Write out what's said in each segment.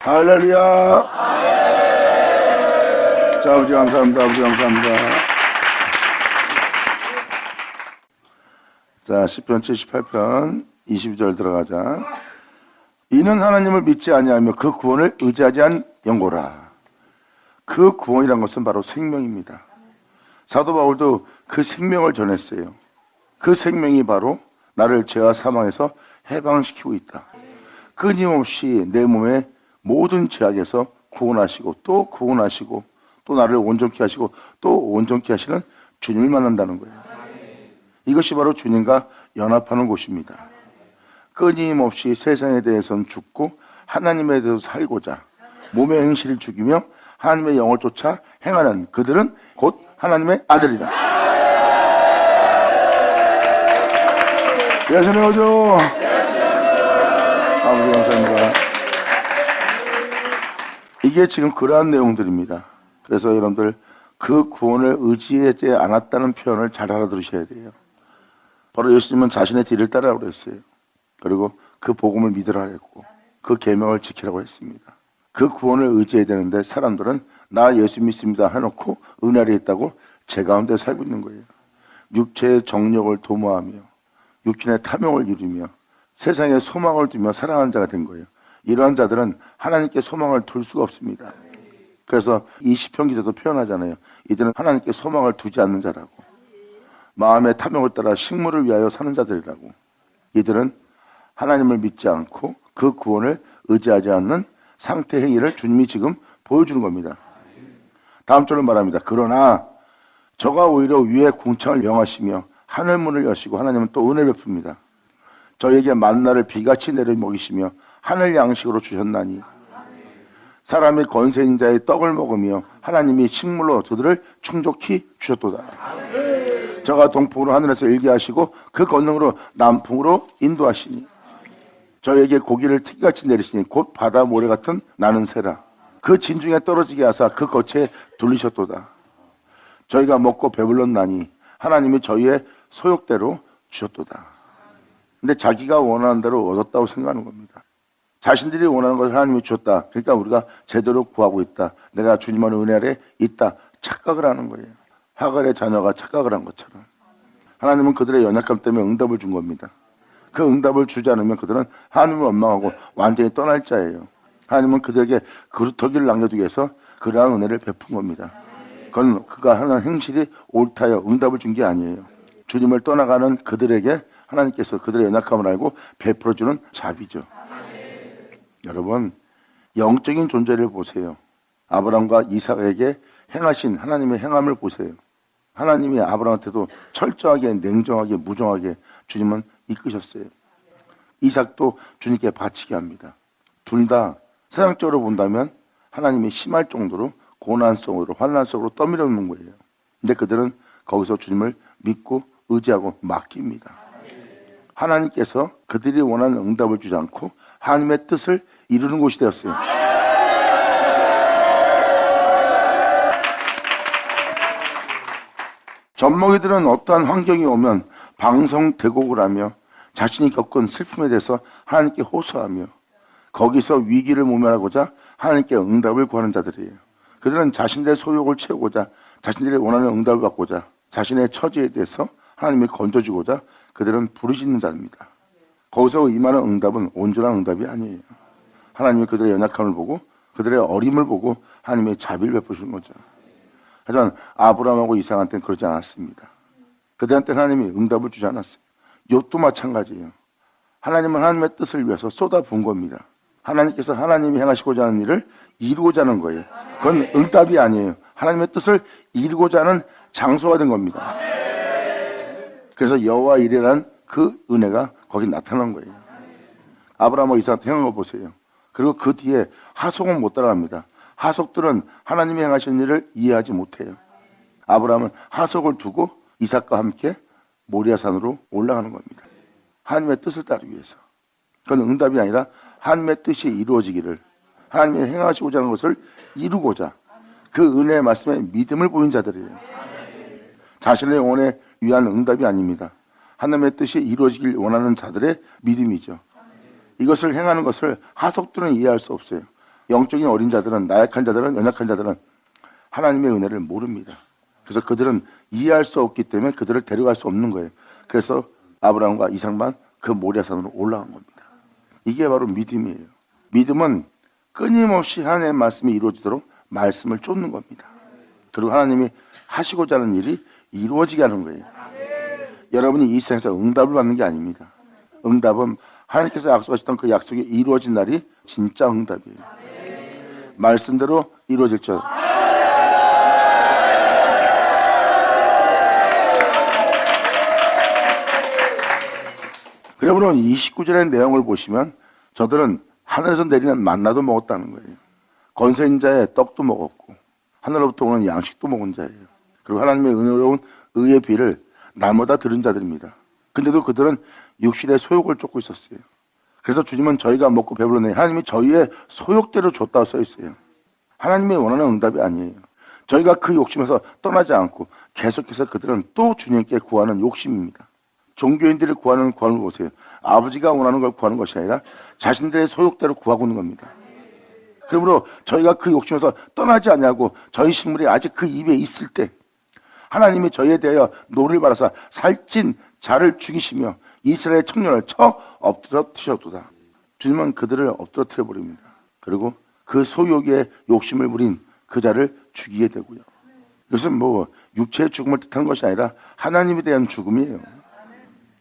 할렐루야. 자, 아버지 감사합니다. 아버지 감사합니다. 자, 시편 78편 22절 들어가자. 이는 하나님을 믿지 아니하며 그 구원을 의지하지 않은 영고라. 그 구원이란 것은 바로 생명입니다. 사도 바울도 그 생명을 전했어요. 그 생명이 바로 나를 죄와 사망에서 해방시키고 있다. 끊임없이 내 몸의 모든 죄악에서 구원하시고 또 구원하시고 또 나를 온전케 하시고 또 온전케 하시는 주님을 만난다는 거예요. 이것이 바로 주님과 연합하는 곳입니다. 끊임없이 세상에 대해서는 죽고 하나님에 대해서 살고자 몸의 행실을 죽이며 하나님의 영을 쫓아 행하는 그들은 곧 하나님의 아들이라. 예수님 오죠. 아버지 감사합니다. 이게 지금 그러한 내용들입니다. 그래서 여러분들 그 구원을 의지하지 않았다는 표현을 잘 알아들으셔야 돼요. 바로 예수님은 자신의 뒤를 따르라고 그랬어요. 그리고 그 복음을 믿으라 했고 그 계명을 지키라고 했습니다. 그 구원을 의지해야 되는데 사람들은 나 예수 믿습니다 해놓고 은혜 아래 있다고 죄 가운데 살고 있는 거예요. 육체의 정욕을 도모하며 육신의 탐욕을 이루며 세상에 소망을 두며 살아가는 자가 된 거예요. 이러한 자들은 하나님께 소망을 둘 수가 없습니다. 그래서 이 시편 기자도 표현하잖아요. 이들은 하나님께 소망을 두지 않는 자라고. 마음의 탐욕을 따라 식물을 위하여 사는 자들이라고. 이들은 하나님을 믿지 않고 그 구원을 의지하지 않는 상태 행위를 주님이 지금 보여주는 겁니다. 다음 절을 말합니다. 그러나 저가 오히려 위에 궁창을 명하시며 하늘문을 여시고 하나님은 또 은혜 베풉니다. 저에게 만나를 비같이 내려 먹이시며 하늘 양식으로 주셨나니 사람이 권세 있는 자의 떡을 먹으며 하나님이 식물로 저들을 충족히 주셨도다. 저가 동풍으로 하늘에서 일게 하시고 그 권능으로 남풍으로 인도하시니 저에게 고기를 티같이 내리시니 곧 바다 모래 같은 나는 새라. 그 진중에 떨어지게 하사 그 겉에 둘리셨도다. 저희가 먹고 배불렀나니 하나님이 저희의 소욕대로 주셨도다. 근데 자기가 원하는 대로 얻었다고 생각하는 겁니다. 자신들이 원하는 것을 하나님이 주셨다. 그러니까 우리가 제대로 구하고 있다. 내가 주님 안에 은혜 아래 있다. 착각을 하는 거예요. 하갈의 자녀가 착각을 한 것처럼. 하나님은 그들의 연약함 때문에 응답을 준 겁니다. 그 응답을 주지 않으면 그들은 하나님을 원망하고 완전히 떠날 자예요. 하나님은 그들에게 그루터기를 남겨두기 위해서 그러한 은혜를 베푼 겁니다. 그건 그가 하는 행실이 옳다여 응답을 준 게 아니에요. 주님을 떠나가는 그들에게 하나님께서 그들의 연약함을 알고 베풀어주는 자비죠. 여러분, 영적인 존재를 보세요. 아브라함과 이삭에게 행하신 하나님의 행함을 보세요. 하나님이 아브라함한테도 철저하게 냉정하게 무정하게 주님은 이끄셨어요. 이삭도 주님께 바치게 합니다. 둘 다 세상적으로 본다면 하나님이 심할 정도로 고난 속으로 환난 속으로 떠밀어놓는 거예요. 근데 그들은 거기서 주님을 믿고 의지하고 맡깁니다. 하나님께서 그들이 원하는 응답을 주지 않고 하나님의 뜻을 이루는 곳이 되었어요. 젖먹이들은 어떠한 환경이 오면 방성대곡을 하며 자신이 겪은 슬픔에 대해서 하나님께 호소하며 거기서 위기를 모면하고자 하나님께 응답을 구하는 자들이에요. 그들은 자신들의 소욕을 채우고자 자신들이 원하는 응답을 받고자 자신의 처지에 대해서 하나님이 건져주고자 그들은 부르짖는 자입니다. 거기서 임하는 응답은 온전한 응답이 아니에요. 하나님이 그들의 연약함을 보고 그들의 어림을 보고 하나님의 자비를 베푸시는 거죠. 하지만 아브라함하고 이삭한테는 그러지 않았습니다. 그들한테는 하나님이 응답을 주지 않았어요. 욥도 마찬가지예요. 하나님은 하나님의 뜻을 위해서 쏟아부은 겁니다. 하나님께서 하나님이 행하시고자 하는 일을 이루고자 하는 거예요. 그건 응답이 아니에요. 하나님의 뜻을 이루고자 하는 장소가 된 겁니다. 그래서 여호와 이레라는 그 은혜가 거기 나타난 거예요. 아브라함과 이삭한테 행한 거 보세요. 그리고 그 뒤에 하속은 못 따라갑니다. 하속들은 하나님이 행하신 일을 이해하지 못해요. 아브라함은 하속을 두고 이삭과 함께 모리아산으로 올라가는 겁니다. 하나님의 뜻을 따르기 위해서. 그건 응답이 아니라 하나님의 뜻이 이루어지기를, 하나님이 행하시고자 하는 것을 이루고자 그 은혜의 말씀에 믿음을 보인 자들이에요. 자신의 영혼에 위한 응답이 아닙니다. 하나님의 뜻이 이루어지길 원하는 자들의 믿음이죠. 이것을 행하는 것을 하속들은 이해할 수 없어요. 영적인 어린 자들은, 나약한 자들은, 연약한 자들은 하나님의 은혜를 모릅니다. 그래서 그들은 이해할 수 없기 때문에 그들을 데려갈 수 없는 거예요. 그래서 아브라함과 이삭만 그 모리아산으로 올라간 겁니다. 이게 바로 믿음이에요. 믿음은 끊임없이 하나님의 말씀이 이루어지도록 말씀을 쫓는 겁니다. 그리고 하나님이 하시고자 하는 일이 이루어지게 하는 거예요. 여러분이 이 세상에서 응답을 받는 게 아닙니다. 응답은 하나님께서 약속하셨던 그 약속이 이루어진 날이 진짜 응답이에요. 말씀대로 이루어질 줄. 여러분 29절의 내용을 보시면 저들은 하늘에서 내리는 만나도 먹었다는 거예요. 권세 있는 자의 떡도 먹었고 하늘로부터 오는 양식도 먹은 자예요. 그리고 하나님의 은혜로운 의의 비를 날마다 들은 자들입니다. 근데도 그들은 육신의 소욕을 쫓고 있었어요. 그래서 주님은 저희가 먹고 배불러내 하나님이 저희의 소욕대로 줬다고 써 있어요. 하나님이 원하는 응답이 아니에요. 저희가 그 욕심에서 떠나지 않고 계속해서 그들은 또 주님께 구하는 욕심입니다. 종교인들이 구하는 구함을 보세요. 아버지가 원하는 걸 구하는 것이 아니라 자신들의 소욕대로 구하고 있는 겁니다. 그러므로 저희가 그 욕심에서 떠나지 않냐고 저희 식물이 아직 그 입에 있을 때 하나님이 저희에 대하여 노를 받아서 살찐 자를 죽이시며 이스라엘 청년을 쳐 엎드러뜨셨도다. 주님은 그들을 엎드러뜨려 버립니다. 그리고 그 소욕에 욕심을 부린 그 자를 죽이게 되고요. 이것은 뭐 육체의 죽음을 뜻하는 것이 아니라 하나님에 대한 죽음이에요.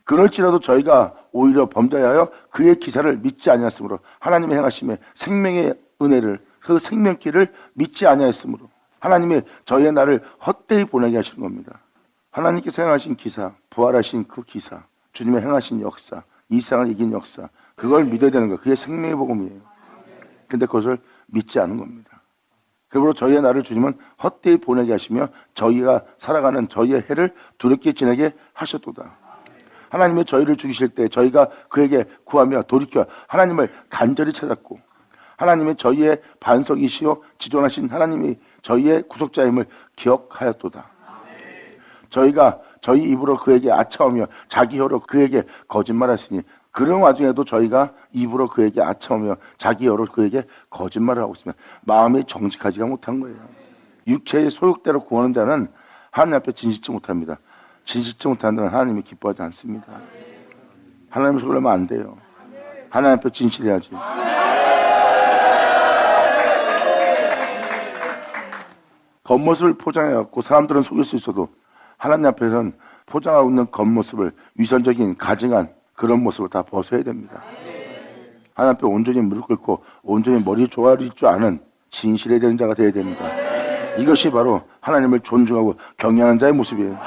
그럴지라도 저희가 오히려 범죄하여 그의 기사를 믿지 아니하였으므로 하나님의 행하심에 생명의 은혜를 그 생명길을 믿지 아니하였으므로 하나님이 저희의 날을 헛되이 보내게 하시는 겁니다. 하나님께서 행하신 기사, 부활하신 그 기사, 주님의 행하신 역사, 이 세상을 이긴 역사, 그걸 믿어야 되는 거. 그게 생명의 복음이에요. 근데 그것을 믿지 않은 겁니다. 그러므로 저희의 날을 주님은 헛되이 보내게 하시며 저희가 살아가는 저희의 해를 두렵게 지내게 하셨도다. 하나님이 저희를 죽이실 때 저희가 그에게 구하며 돌이켜 하나님을 간절히 찾았고 하나님이 저희의 반석이시요 지존하신 하나님이 저희의 구속자임을 기억하였도다. 저희가 저희 입으로 그에게 아차오며 자기 혀로 그에게 거짓말했으니 그런 와중에도 저희가 입으로 그에게 아차오며 자기 혀로 그에게 거짓말을 하고 있으면 마음이 정직하지가 못한 거예요. 육체의 소욕대로 구하는 자는 하나님 앞에 진실치 못합니다. 진실치 못하는 자는 하나님이 기뻐하지 않습니다. 하나님을 속이려면 안 돼요. 하나님 앞에 진실해야지. 겉모습을 포장해갖고 사람들은 속일 수 있어도 하나님 앞에서는 포장하고 있는 겉모습을 위선적인 가증한 그런 모습을 다 벗어야 됩니다. 하나님 앞에 온전히 무릎 꿇고 온전히 머리 조아릴 줄 아는 진실해야 되는 자가 되어야 됩니다. 이것이 바로 하나님을 존중하고 경외하는 자의 모습이에요.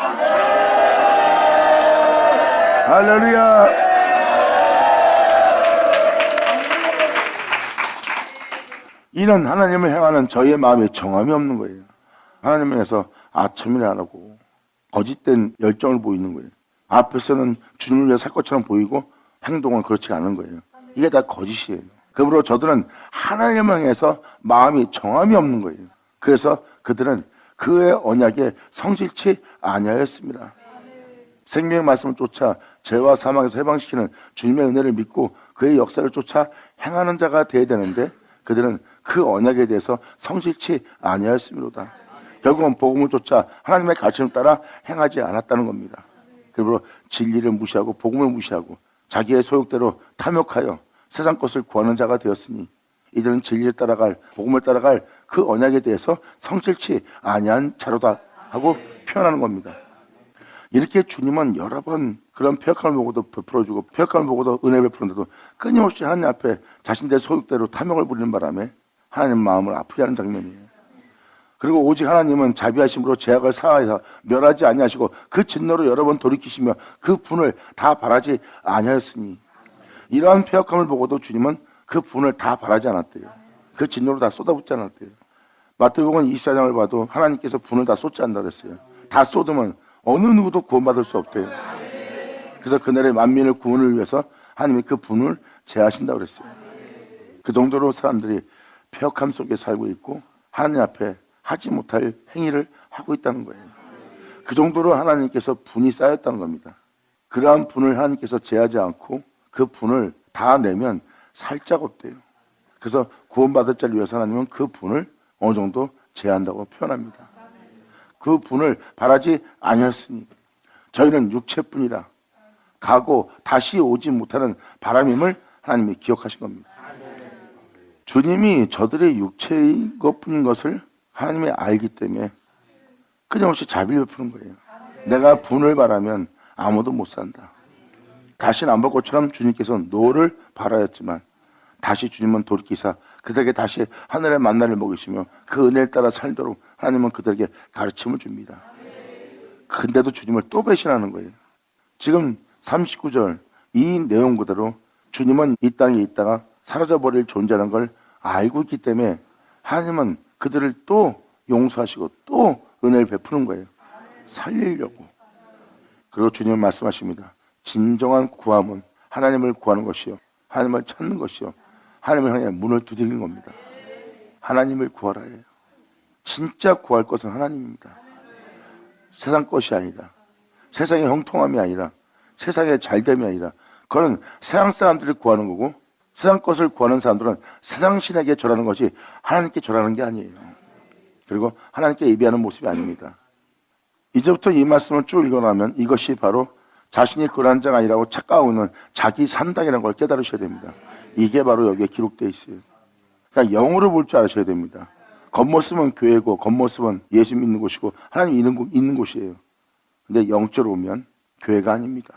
할렐루야. 이는 하나님을 향하는 저희의 마음에 정함이 없는 거예요. 하나님을 향해서 아첨이라 하고 거짓된 열정을 보이는 거예요. 앞에서는 주님을 위해 살 것처럼 보이고 행동은 그렇지 않은 거예요. 이게 다 거짓이에요. 그러므로 저들은 하나님을 향해서 마음이 정함이 없는 거예요. 그래서 그들은 그의 언약에 성실치 아니하였습니다. 생명의 말씀을 쫓아 죄와 사망에서 해방시키는 주님의 은혜를 믿고 그의 역사를 쫓아 행하는 자가 되어야 되는데 그들은 그 언약에 대해서 성실치 아니하였습니다. 결국은 복음을 쫓아 하나님의 가르침을 따라 행하지 않았다는 겁니다. 그리고 진리를 무시하고 복음을 무시하고 자기의 소욕대로 탐욕하여 세상 것을 구하는 자가 되었으니 이들은 진리를 따라갈 복음을 따라갈 그 언약에 대해서 성실치 아니한 자로다 하고 표현하는 겁니다. 이렇게 주님은 여러 번 그런 폐역함을 보고도 베풀어주고 폐역함을 보고도 은혜를 베푸는데도 끊임없이 하나님 앞에 자신들의 소욕대로 탐욕을 부리는 바람에 하나님 마음을 아프게 하는 장면이에요. 그리고 오직 하나님은 자비하심으로 죄악을 사하여서 멸하지 아니하시고 그 진노로 여러 번 돌이키시며 그 분을 다 바라지 아니하였으니 이러한 폐역함을 보고도 주님은 그 분을 다 바라지 않았대요. 그 진노로 다 쏟아붓지 않았대요. 마태복음 24장을 봐도 하나님께서 분을 다 쏟지 않는다 그랬어요. 다 쏟으면 어느 누구도 구원받을 수 없대요. 그래서 그날의 만민을 구원을 위해서 하나님이 그 분을 제하신다고 그랬어요. 그 정도로 사람들이 폐역함 속에 살고 있고 하나님 앞에 하지 못할 행위를 하고 있다는 거예요. 그 정도로 하나님께서 분이 쌓였다는 겁니다. 그러한 분을 하나님께서 제하지 않고 그 분을 다 내면 살짝 없대요. 그래서 구원받을 자를 위해서 하나님은 그 분을 어느 정도 제한다고 표현합니다. 그 분을 바라지 아니하였으니 저희는 육체뿐이라 가고 다시 오지 못하는 바람임을 하나님이 기억하신 겁니다. 주님이 저들의 육체인 것뿐인 것을 하나님이 알기 때문에 끊임없이 자비를 베푸는 거예요. 내가 분을 바라면 아무도 못 산다. 다시는 안 볼 것처럼 주님께서는 노를 바라였지만 다시 주님은 돌이키사 그들에게 다시 하늘의 만나를 먹이시며 그 은혜를 따라 살도록 하나님은 그들에게 가르침을 줍니다. 근데도 주님을 또 배신하는 거예요. 지금 39절 이 내용 그대로 주님은 이 땅에 있다가 사라져버릴 존재라는 걸 알고 있기 때문에 하나님은 그들을 또 용서하시고 또 은혜를 베푸는 거예요. 살리려고. 그리고 주님은 말씀하십니다. 진정한 구함은 하나님을 구하는 것이요 하나님을 찾는 것이요 하나님을 향해 문을 두드리는 겁니다. 하나님을 구하라 해요. 진짜 구할 것은 하나님입니다. 세상 것이 아니라, 세상의 형통함이 아니라, 세상의 잘됨이 아니라, 그건 세상 사람들을 구하는 거고 세상 것을 구하는 사람들은 세상 신에게 절하는 것이 하나님께 절하는 게 아니에요. 그리고 하나님께 예비하는 모습이 아닙니다. 이제부터 이 말씀을 쭉 읽어나면 이것이 바로 자신이 그러한 자가 아니라고 착각하고 있는 자기 산당이라는 걸 깨달으셔야 됩니다. 이게 바로 여기에 기록되어 있어요. 그러니까 영으로 볼 줄 아셔야 됩니다. 겉모습은 교회고 겉모습은 예수 믿는 곳이고 하나님 있는 곳이에요. 근데 영적으로 보면 교회가 아닙니다.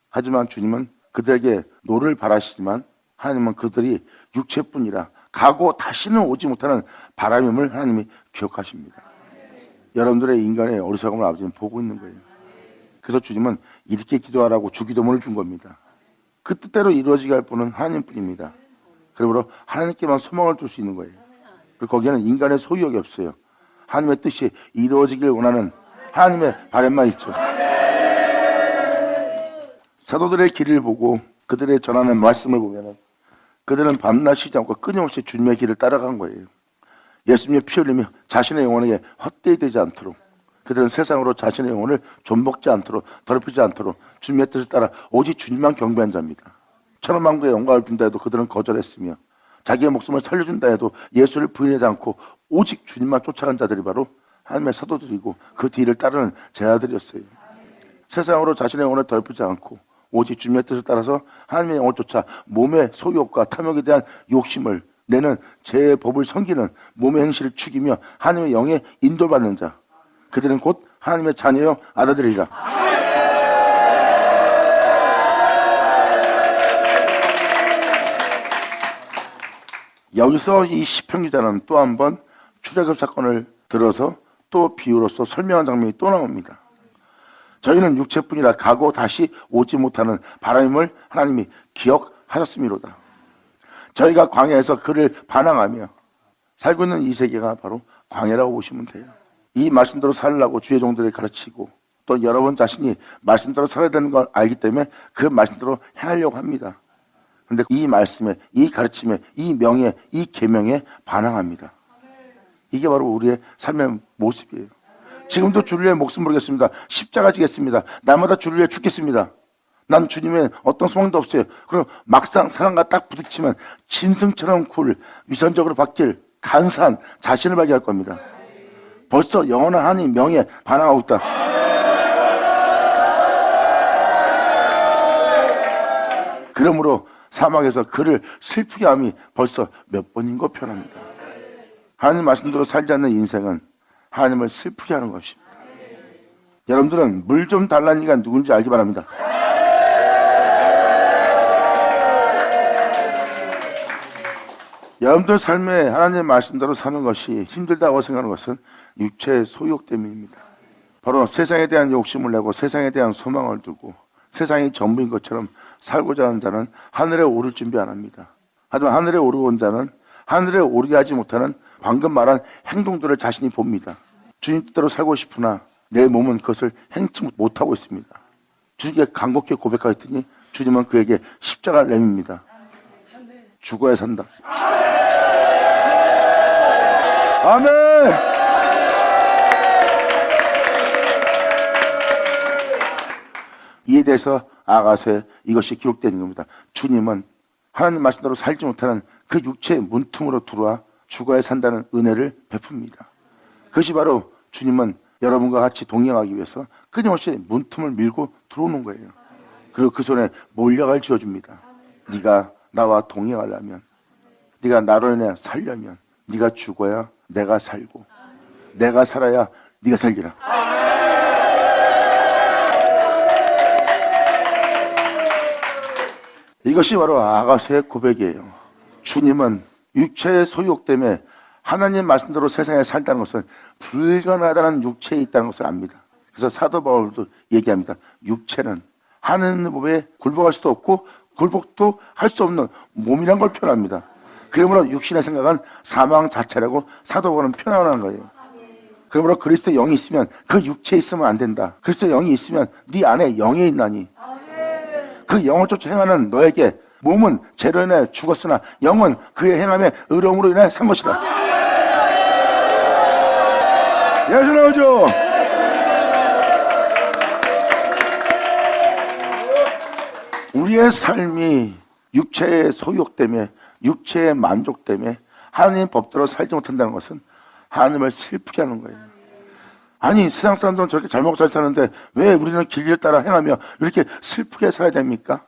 하지만 주님은 그들에게 노를 바라시지만 하나님은 그들이 육체뿐이라 가고 다시는 오지 못하는 바람임을 하나님이 기억하십니다. 여러분들의 인간의 어리석음을 아버지는 보고 있는 거예요. 그래서 주님은 이렇게 기도하라고 주기도문을 준 겁니다. 그 뜻대로 이루어지게 할 분은 하나님뿐입니다. 그러므로 하나님께만 소망을 둘 수 있는 거예요. 그리고 거기에는 인간의 소유욕이 없어요. 하나님의 뜻이 이루어지길 원하는 하나님의 바람만 있죠. 사도들의 길을 보고 그들의 전하는 말씀을 보면 그들은 밤낮 쉬지 않고 끊임없이 주님의 길을 따라간 거예요. 예수님의 피 흘리며 자신의 영혼에게 헛되이 되지 않도록 그들은 세상으로 자신의 영혼을 좀먹지 않도록 더럽히지 않도록 주님의 뜻을 따라 오직 주님만 경배한 자입니다. 천하만국의 영광을 준다 해도 그들은 거절했으며 자기의 목숨을 살려준다 해도 예수를 부인하지 않고 오직 주님만 쫓아간 자들이 바로 하나님의 사도들이고 그 뒤를 따르는 제자들이었어요. 세상으로 자신의 영혼을 더럽히지 않고 오직 주님의 뜻을 따라서 하나님의 영을 쫓아 몸의 소욕과 탐욕에 대한 욕심을 내는 제 법을 섬기는 몸의 행실을 죽이며 하나님의 영에 인도받는 자 그들은 곧 하나님의 자녀요 아들들이라. 여기서 이 시편 기자는 또 한 번 출애굽 사건을 들어서 또 비유로서 설명한 장면이 또 나옵니다. 저희는 육체뿐이라 가고 다시 오지 못하는 바람임을 하나님이 기억하셨음이로다. 저희가 광야에서 그를 반항하며 살고 있는 이 세계가 바로 광야라고 보시면 돼요. 이 말씀대로 살라고 주의 종들을 가르치고 또 여러분 자신이 말씀대로 살아야 되는 걸 알기 때문에 그 말씀대로 행하려고 합니다. 그런데 이 말씀에, 이 가르침에, 이 명예, 이 계명에 반항합니다. 이게 바로 우리의 삶의 모습이에요. 지금도 주를 위해 목숨 부르겠습니다. 십자가 지겠습니다. 날마다 주를 위해 죽겠습니다. 난 주님의 어떤 소망도 없어요. 그럼 막상 사람과 딱 부딪히면 짐승처럼 굴, 위선적으로 바뀔 간사한 자신을 발견할 겁니다. 벌써 영원한 하나님 명예에 반항하고 있다. 그러므로 사막에서 그를 슬프게 함이 벌써 몇 번인 거 표현합니다. 하나님 말씀대로 살지 않는 인생은 하나님을 슬프게 하는 것입니다. 여러분들은 물 좀 달라는 이가 누군지 알기 바랍니다. 여러분들 삶에 하나님의 말씀대로 사는 것이 힘들다고 생각하는 것은 육체의 소욕 때문입니다. 바로 세상에 대한 욕심을 내고 세상에 대한 소망을 두고 세상이 전부인 것처럼 살고자 하는 자는 하늘에 오를 준비 안 합니다. 하지만 하늘에 오르고 온 자는 하늘에 오르게 하지 못하는 방금 말한 행동들을 자신이 봅니다. 주님 뜻대로 살고 싶으나 내 몸은 그것을 행치 못하고 있습니다. 주님께 간곡히 고백하였더니 주님은 그에게 십자가를 내밉니다. 죽어야 산다. 아멘. 이에 대해서 아가서에 이것이 기록되는 겁니다. 주님은 하나님 말씀대로 살지 못하는 그 육체의 문틈으로 들어와 죽어야 산다는 은혜를 베풉니다. 그것이 바로 주님은 여러분과 같이 동행하기 위해서 끊임없이 문틈을 밀고 들어오는 거예요. 그리고 그 손에 몰약을 쥐어줍니다. 네가 나와 동행하려면, 네가 나로 인해 살려면 네가 죽어야 내가 살고, 내가 살아야 네가 살리라. 이것이 바로 아가서의 고백이에요. 주님은 육체의 소욕 때문에 하나님 말씀대로 세상에 살다는 것은 불가능하다는 육체에 있다는 것을 압니다. 그래서 사도 바울도 얘기합니다. 육체는 하는 법에 굴복할 수도 없고 굴복도 할 수 없는 몸이란 걸 표현합니다. 그러므로 육신의 생각은 사망 자체라고 사도 바울은 표현하는 거예요. 그러므로 그리스도 영이 있으면 그 육체에 있으면 안 된다. 그리스도 영이 있으면 네 안에 영이 있나니 그 영을 쫓아 행하는 너에게 몸은 죄로 인해 죽었으나 영은 그의 행함의 의로움으로 인해 산 것이다. 예수 나오죠. 우리의 삶이 육체의 소욕 때문에, 육체의 만족 때문에 하나님 법대로 살지 못한다는 것은 하나님을 슬프게 하는 거예요. 아니, 세상 사람들은 저렇게 잘 먹고 잘 사는데 왜 우리는 길을 따라 행하며 이렇게 슬프게 살아야 됩니까?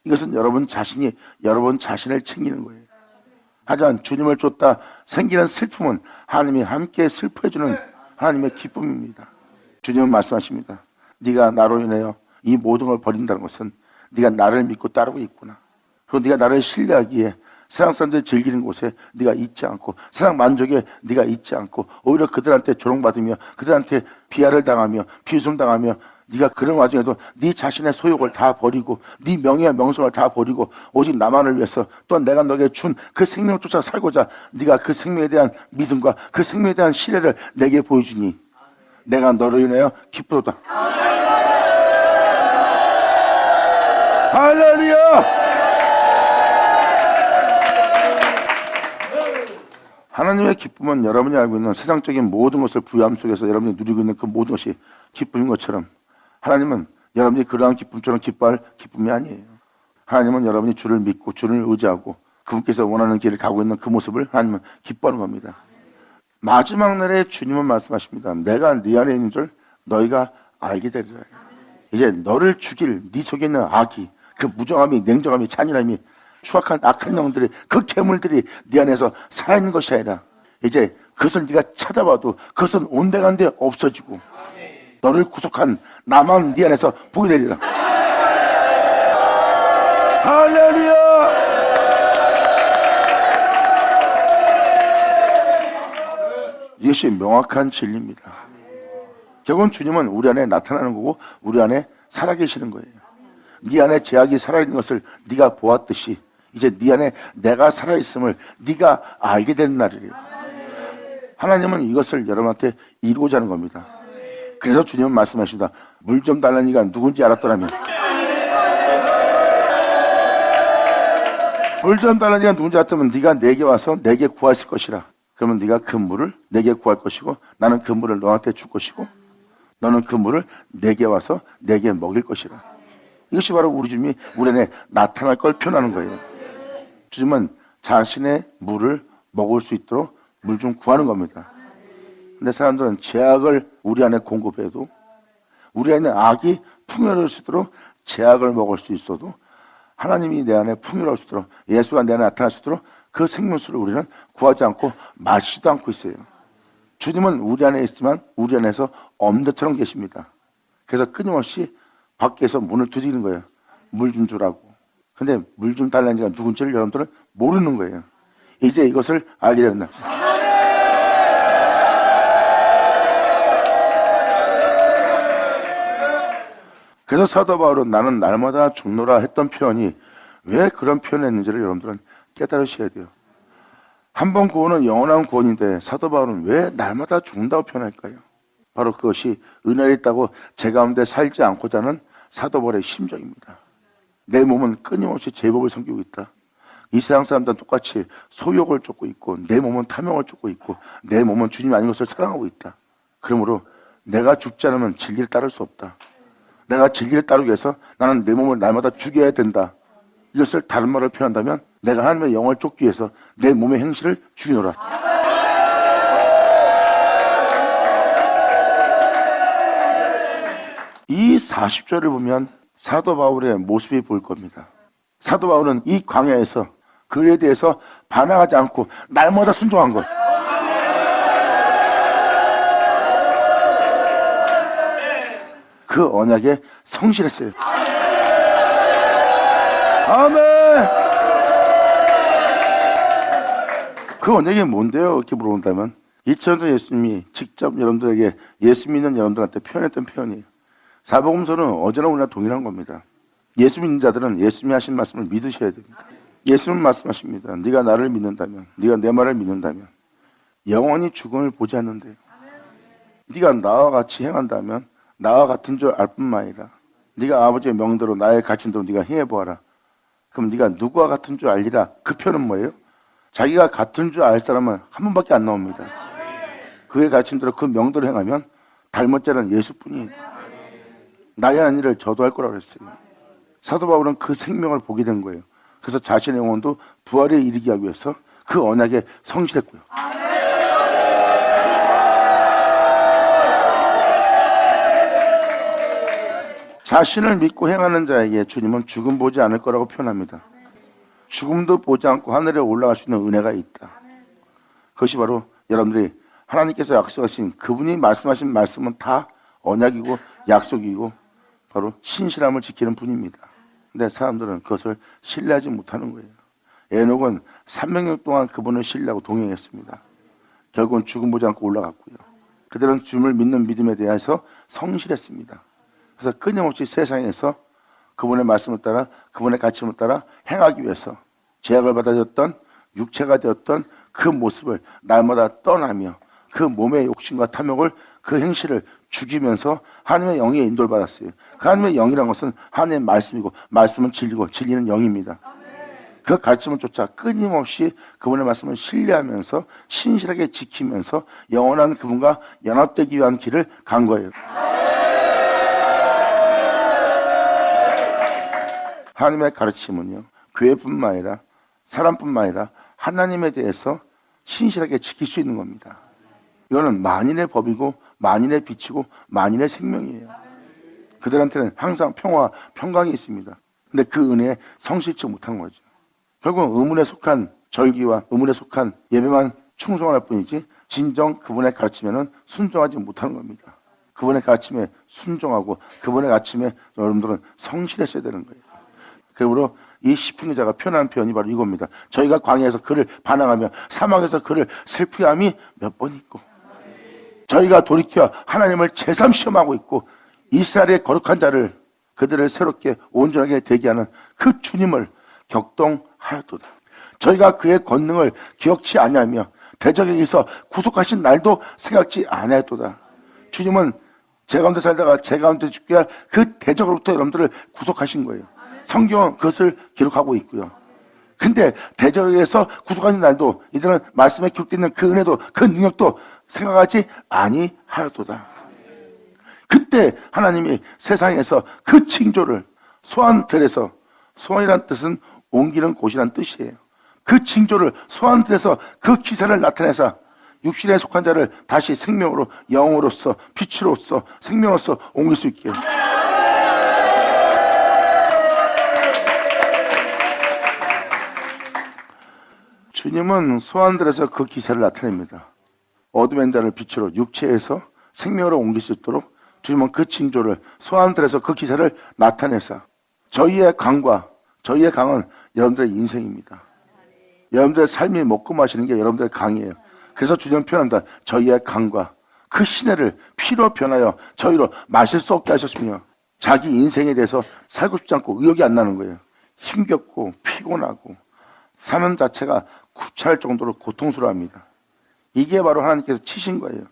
이것은 여러분 자신이 여러분 자신을 챙기는 거예요. 하지만 주님을 쫓다 생기는 슬픔은 하나님이 함께 슬퍼해주는 하나님의 기쁨입니다. 주님은 말씀하십니다. 네가 나로 인하여 이 모든 걸 버린다는 것은 네가 나를 믿고 따르고 있구나. 그리고 네가 나를 신뢰하기에 세상 사람들이 즐기는 곳에 네가 있지 않고, 세상 만족에 네가 있지 않고, 오히려 그들한테 조롱받으며 그들한테 비하를 당하며 비웃음 당하며, 네가 그런 와중에도 네 자신의 소욕을 다 버리고 네 명예와 명성을 다 버리고 오직 나만을 위해서, 또한 내가 너에게 준 그 생명을 쫓아 살고자 네가 그 생명에 대한 믿음과 그 생명에 대한 신뢰를 내게 보여주니 내가 너로 인하여 기쁘도다. 할렐루야! 하나님의 기쁨은 여러분이 알고 있는 세상적인 모든 것을 부여함 속에서 여러분이 누리고 있는 그 모든 것이 기쁨인 것처럼, 하나님은 여러분이 그러한 기쁨처럼 기뻐할 기쁨이 아니에요. 하나님은 여러분이 주를 믿고 주를 의지하고 그분께서 원하는 길을 가고 있는 그 모습을 하나님은 기뻐하는 겁니다. 마지막 날에 주님은 말씀하십니다. 내가 네 안에 있는 줄 너희가 알게 되리라. 이제 너를 죽일 네 속에 있는 악이, 그 무정함이, 냉정함이, 잔인함이, 추악한 악한 영들이, 그 괴물들이 네 안에서 살아있는 것이 아니라 이제 그것을 네가 찾아봐도 그것은 온데간데 없어지고 너를 구속한 나만 네 안에서 보게 되리라. 할렐루야! 이것이 명확한 진리입니다. 결국은 주님은 우리 안에 나타나는 거고 우리 안에 살아계시는 거예요. 네 안에 제약이 살아있는 것을 네가 보았듯이 이제 네 안에 내가 살아있음을 네가 알게 되는 날이에요. 하나님은 이것을 여러분한테 이루고자 하는 겁니다. 그래서 주님은 말씀하십니다. 물 좀 달라는 이가 누군지 알았더라면, 물 좀 달라는 이가 누군지 알았다면 네가 내게 와서 내게 구했을 것이라. 그러면 네가 그 물을 내게 구할 것이고 나는 그 물을 너한테 줄 것이고 너는 그 물을 내게 와서 내게 먹일 것이라. 이것이 바로 우리 주님이 우리 안에 나타날 걸 표현하는 거예요. 주님은 자신의 물을 먹을 수 있도록 물 좀 구하는 겁니다. 근데 사람들은 제약을 우리 안에 공급해도, 우리 안에 악이 풍요로울 수 있도록 제약을 먹을 수 있어도 하나님이 내 안에 풍요로울 수 있도록, 예수가 내 안에 나타날 수 있도록 그 생명수를 우리는 구하지 않고 마시지도 않고 있어요. 주님은 우리 안에 있지만 우리 안에서 없는 것처럼 계십니다. 그래서 끊임없이 밖에서 문을 두드리는 거예요. 물 좀 주라고. 근데 물 좀 달라는 자가 누군지를 여러분들은 모르는 거예요. 이제 이것을 알게 된다. 그래서 사도 바울은 나는 날마다 죽노라 했던 표현이 왜 그런 표현을 했는지를 여러분들은 깨달으셔야 돼요. 한 번 구원은 영원한 구원인데 사도 바울은 왜 날마다 죽는다고 표현할까요? 바로 그것이 은혜가 있다고 제 가운데 살지 않고자 하는 사도 바울의 심정입니다. 내 몸은 끊임없이 제법을 섬기고 있다. 이 세상 사람들은 똑같이 소욕을 쫓고 있고 내 몸은 탐욕을 쫓고 있고 내 몸은 주님 아닌 것을 사랑하고 있다. 그러므로 내가 죽지 않으면 진리를 따를 수 없다. 내가 진리를 따르기 위해서 나는 내 몸을 날마다 죽여야 된다. 이것을 다른 말로 표현한다면 내가 하나님의 영을 쫓기 위해서 내 몸의 행실을 죽이노라. 이 40절을 보면 사도 바울의 모습이 보일 겁니다. 사도 바울은 이 광야에서 그에 대해서 반항하지 않고 날마다 순종한 것. 그 언약에 성실했어요. 아멘. 그 언약이 뭔데요? 이렇게 물어본다면 2000년 전 예수님이 직접 여러분들에게 예수 믿는 여러분들한테 표현했던 표현이에요. 사복음서는 어제나 오늘나 동일한 겁니다. 예수 믿는 자들은 예수님이 하신 말씀을 믿으셔야 됩니다. 예수님은 말씀하십니다. 네가 나를 믿는다면, 네가 내 말을 믿는다면 영원히 죽음을 보지 않는데요. 네가 나와 같이 행한다면 나와 같은 줄 알 뿐만 아니라 네가 아버지의 명대로 나의 가르침대로 네가 행해보아라. 그럼 네가 누구와 같은 줄 알리라. 그 표현은 뭐예요? 자기가 같은 줄 알 사람은 한 분밖에 안 나옵니다. 그의 가르침대로 그 명대로 행하면 닮은 자는 예수뿐이에요. 나의 한 일을 저도 할 거라고 그랬어요. 사도 바울은 그 생명을 보게 된 거예요. 그래서 자신의 영혼도 부활에 이르게 하기 위해서 그 언약에 성실했고요. 자신을 믿고 행하는 자에게 주님은 죽음 보지 않을 거라고 표현합니다. 죽음도 보지 않고 하늘에 올라갈 수 있는 은혜가 있다. 그것이 바로 여러분들이 하나님께서 약속하신 그분이 말씀하신 말씀은 다 언약이고 약속이고 바로 신실함을 지키는 분입니다. 근데 사람들은 그것을 신뢰하지 못하는 거예요. 에녹은 300년 동안 그분을 신뢰하고 동행했습니다. 결국은 죽음 보지 않고 올라갔고요. 그들은 주님을 믿는 믿음에 대해서 성실했습니다. 그래서 끊임없이 세상에서 그분의 말씀을 따라 그분의 가르침을 따라 행하기 위해서 제약을 받아졌던 육체가 되었던 그 모습을 날마다 떠나며 그 몸의 욕심과 탐욕을 그 행실을 죽이면서 하나님의 영의 인도를 받았어요. 그 하나님의 영이라는 것은 하나님의 말씀이고 말씀은 진리고 진리는 영입니다. 그 가르침을 쫓아 끊임없이 그분의 말씀을 신뢰하면서 신실하게 지키면서 영원한 그분과 연합되기 위한 길을 간 거예요. 하나님의 가르침은요, 교회뿐만 아니라 사람뿐만 아니라 하나님에 대해서 신실하게 지킬 수 있는 겁니다. 이거는 만인의 법이고 만인의 빛이고 만인의 생명이에요. 그들한테는 항상 평화와 평강이 있습니다. 근데 그 은혜에 성실치 못한 거죠. 결국은 의문에 속한 절기와 의문에 속한 예배만 충성할 뿐이지 진정 그분의 가르침에는 순종하지 못하는 겁니다. 그분의 가르침에 순종하고 그분의 가르침에 여러분들은 성실했어야 되는 거예요. 그러므로 이 시편 기자가 표현한 표현이 바로 이겁니다. 저희가 광야에서 그를 반항하며 사막에서 그를 슬프게 함이 몇 번 있고 저희가 돌이켜 하나님을 제삼 시험하고 있고 이스라엘의 거룩한 자를 그들을 새롭게 온전하게 되게 하는 그 주님을 격동하였도다. 저희가 그의 권능을 기억치 아니하며 대적에 의해서 구속하신 날도 생각지 아니하였도다. 주님은 제 가운데 살다가 제 가운데 죽게 할 그 대적으로부터 여러분들을 구속하신 거예요. 성경은 그것을 기록하고 있고요. 근데 대적에 의해서 구속하신 날도 이들은 말씀에 기록되어 있는 그 은혜도 그 능력도 생각하지 아니하였도다. 그때 하나님이 세상에서 그 징조를 소환들에서, 소환이란 뜻은 옮기는 곳이란 뜻이에요. 그 징조를 소환들에서 그 기사를 나타내서 육신에 속한 자를 다시 생명으로, 영으로서, 빛으로서, 생명으로서 옮길 수 있게. 주님은 소환들에서 그 기사를 나타냅니다. 어둠의 자를 빛으로 육체에서 생명으로 옮길 수 있도록 주님은 그 징조를 소환들에서 그 기사를 나타내서 저희의 강과 저희의 강은 여러분들의 인생입니다. 여러분들의 삶이 먹고 마시는 게 여러분들의 강이에요. 그래서 주님은 표현합니다. 저희의 강과 그 시내를 피로 변하여 저희로 마실 수 없게 하셨으며 자기 인생에 대해서 살고 싶지 않고 의욕이 안 나는 거예요. 힘겹고 피곤하고 사는 자체가 구차할 정도로 고통스러워합니다. 이게 바로 하나님께서 치신 거예요.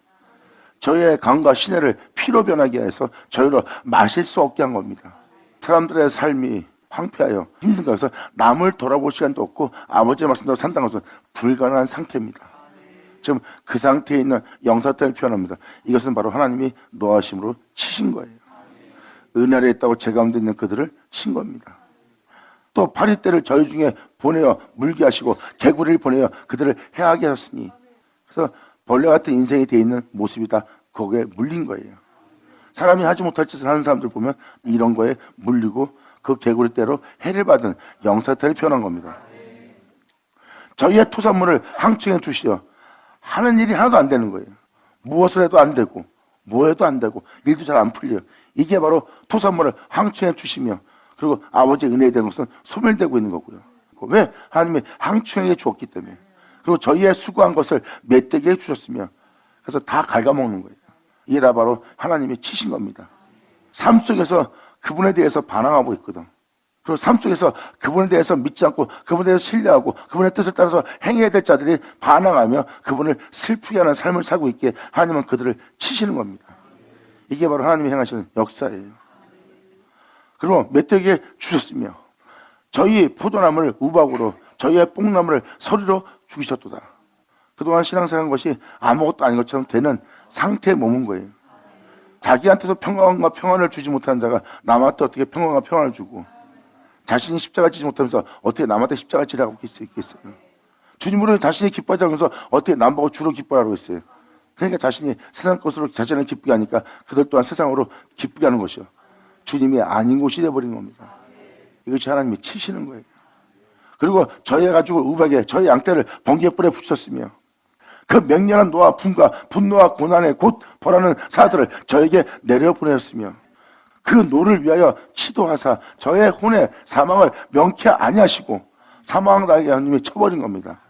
저희의 강과 시내를 피로 변하게 해서 저희로 마실 수 없게 한 겁니다. 사람들의 삶이 황폐하여 힘든 거여서 남을 돌아볼 시간도 없고 아버지의 말씀대로 산다는 것은 불가능한 상태입니다. 지금 그 상태에 있는 영사태를 표현합니다. 이것은 바로 하나님이 노하심으로 치신 거예요. 은혜에 있다고 제 가운데 있는 그들을 친 겁니다. 또 파리떼를 저희 중에 보내어 물게 하시고 개구리를 보내어 그들을 해하게 하셨으니. 그래서 벌레 같은 인생이 돼 있는 모습이 다 거기에 물린 거예요. 사람이 하지 못할 짓을 하는 사람들 보면 이런 거에 물리고 그 개구리떼로 해를 받은 영사태를 표현한 겁니다. 저희의 토산물을 항층에 주시어 하는 일이 하나도 안 되는 거예요. 무엇을 해도 안 되고 뭐 해도 안 되고 일도 잘 안 풀려요. 이게 바로 토산물을 항층에 주시며 그리고 아버지의 은혜에 대한 것은 소멸되고 있는 거고요. 왜? 하나님이 항층에 주었기 때문에. 그리고 저희의 수고한 것을 맷되게 주셨으며 그래서 다 갉아먹는 거예요. 이게 다 바로 하나님이 치신 겁니다. 삶 속에서 그분에 대해서 반항하고 있거든. 그리고 삶 속에서 그분에 대해서 믿지 않고 그분에 대해서 신뢰하고 그분의 뜻을 따라서 행해야 될 자들이 반항하며 그분을 슬프게 하는 삶을 살고 있게 하나님은 그들을 치시는 겁니다. 이게 바로 하나님이 행하시는 역사예요. 그리고 맷되게 주셨으며 저희 포도나무를 우박으로 저희의 뽕나무를 서리로 죽이셨도다. 그동안 신앙생활한 것이 아무것도 아닌 것처럼 되는 상태에 머문 거예요. 자기한테도 평강과 평안을 주지 못하는 자가 남한테 어떻게 평강과 평안을 주고 자신이 십자가 지지 못하면서 어떻게 남한테 십자가 지라고 있겠어요. 주님으로 자신이 기뻐하지 않으면서 어떻게 남보고 주로 기뻐하라고 했어요. 그러니까 자신이 세상 것으로 자신을 기쁘게 하니까 그들 또한 세상으로 기쁘게 하는 것이요. 주님이 아닌 곳이 되어버린 겁니다. 이것이 하나님이 치시는 거예요. 그리고 저희 가죽을 우박에 저희 양떼를 번개에 뿔에 붙였으며 그 맹렬한 노와 분과 분노와 고난에 곧 벌하는 사들을 저에게 내려보내었으며 그 노를 위하여 치도하사 저의 혼의 사망을 명케 아니하시고 사망당하게 하나님이 쳐버린 겁니다.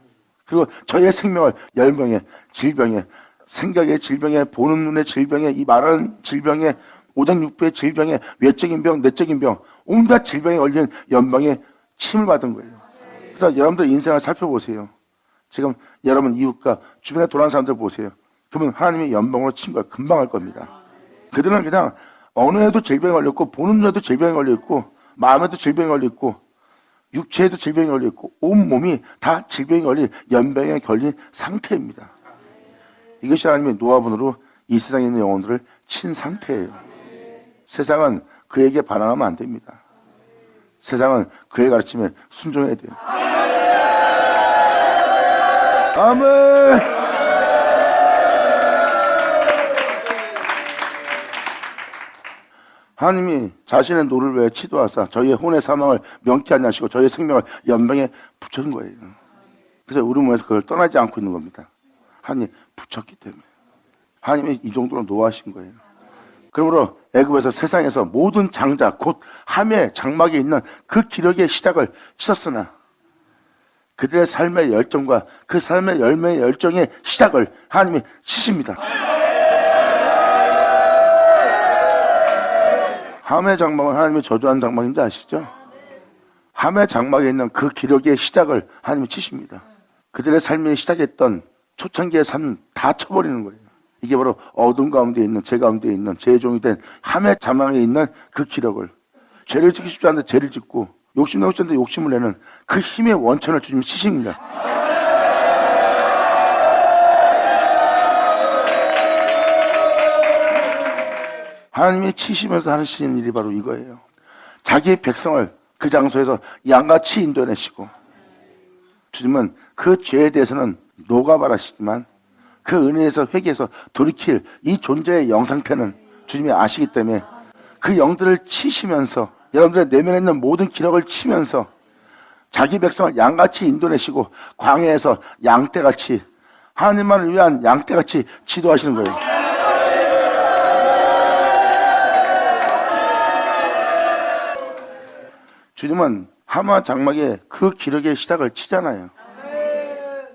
그리고 저의 생명을 열병에 질병에 생각의 질병에 보는 눈의 질병에 이 말하는 질병에 오장육부의 질병에 외적인 병 내적인 병 온갖 질병에 걸린 연방에 침을 받은 거예요. 그래서 여러분들 인생을 살펴보세요. 지금 여러분 이웃과 주변에 돌아가는 사람들 보세요. 그러면 하나님의 연방으로 친 걸 금방 할 겁니다. 그들은 그냥 어느 해도 질병에 걸렸고 보는 눈에도 질병에 걸려있고 마음에도 질병에 걸려있고 육체에도 질병에 걸려있고 온몸이 다 질병에 걸린 연병에 걸린 상태입니다. 이것이 하나님의 노하분으로 이 세상에 있는 영혼들을 친 상태예요. 세상은 그에게 반항하면 안 됩니다. 세상은 그의 가르침에 순종해야 돼요. 아멘. 하나님이 자신의 노를 위해 치도하사 저희의 혼의 사망을 명쾌하게 하시고 저희의 생명을 연병에 붙여준 거예요. 그래서 우리 몸에서 그걸 떠나지 않고 있는 겁니다. 하나님이 붙였기 때문에. 하나님이 이 정도로 노하신 거예요. 그러므로 애굽에서 세상에서 모든 장자 곧 함의 장막에 있는 그 기력의 시작을 치셨으나 그들의 삶의 열정과 그 삶의 열매의 열정의 시작을 하나님이 치십니다. 함의 장막은 하나님이 저주한 장막인지 아시죠? 함의 장막에 있는 그 기력의 시작을 하나님이 치십니다. 그들의 삶이 시작했던 초창기의 삶 다 쳐버리는 거예요. 이게 바로 어둠 가운데 있는 제 가운데 있는 제 종이 된 함의 장막에 있는 그 기력을 죄를 짓기 쉽지 않은데 죄를 짓고 욕심내고 싶지 않은데 욕심을 내는 그 힘의 원천을 주님이 치십니다. 하나님이 치시면서 하시는 일이 바로 이거예요. 자기의 백성을 그 장소에서 양같이 인도해내시고 주님은 그 죄에 대해서는 녹아바라시지만 그 은혜에서 회개해서 돌이킬 이 존재의 영상태는 주님이 아시기 때문에 그 영들을 치시면서 여러분들의 내면에 있는 모든 기력을 치면서 자기 백성을 양같이 인도내시고 광야에서 양떼같이 하나님만을 위한 양떼같이 지도하시는 거예요. 주님은 하마 장막에 그 기력의 시작을 치잖아요.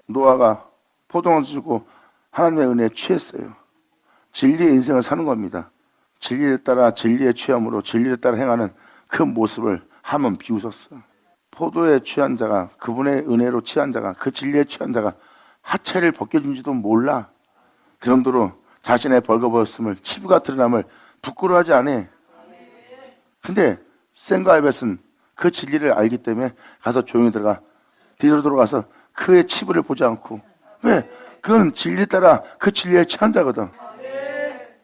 노아가 포도원을 주고 하나님의 은혜에 취했어요. 진리의 인생을 사는 겁니다. 진리를 따라 진리의 취함으로 진리를 따라 행하는 그 모습을 하면 비웃었어. 포도에 취한 자가 그분의 은혜로 취한 자가 그 진리에 취한 자가 하체를 벗겨준지도 몰라. 그 정도로 자신의 벌거벗음을 치부가 드러남을 부끄러워하지 않아. 근데 센과 에벳은 그 진리를 알기 때문에 가서 조용히 들어가 뒤로 들어가서 그의 치부를 보지 않고 왜? 그건 진리 따라 그 진리에 취한 자거든.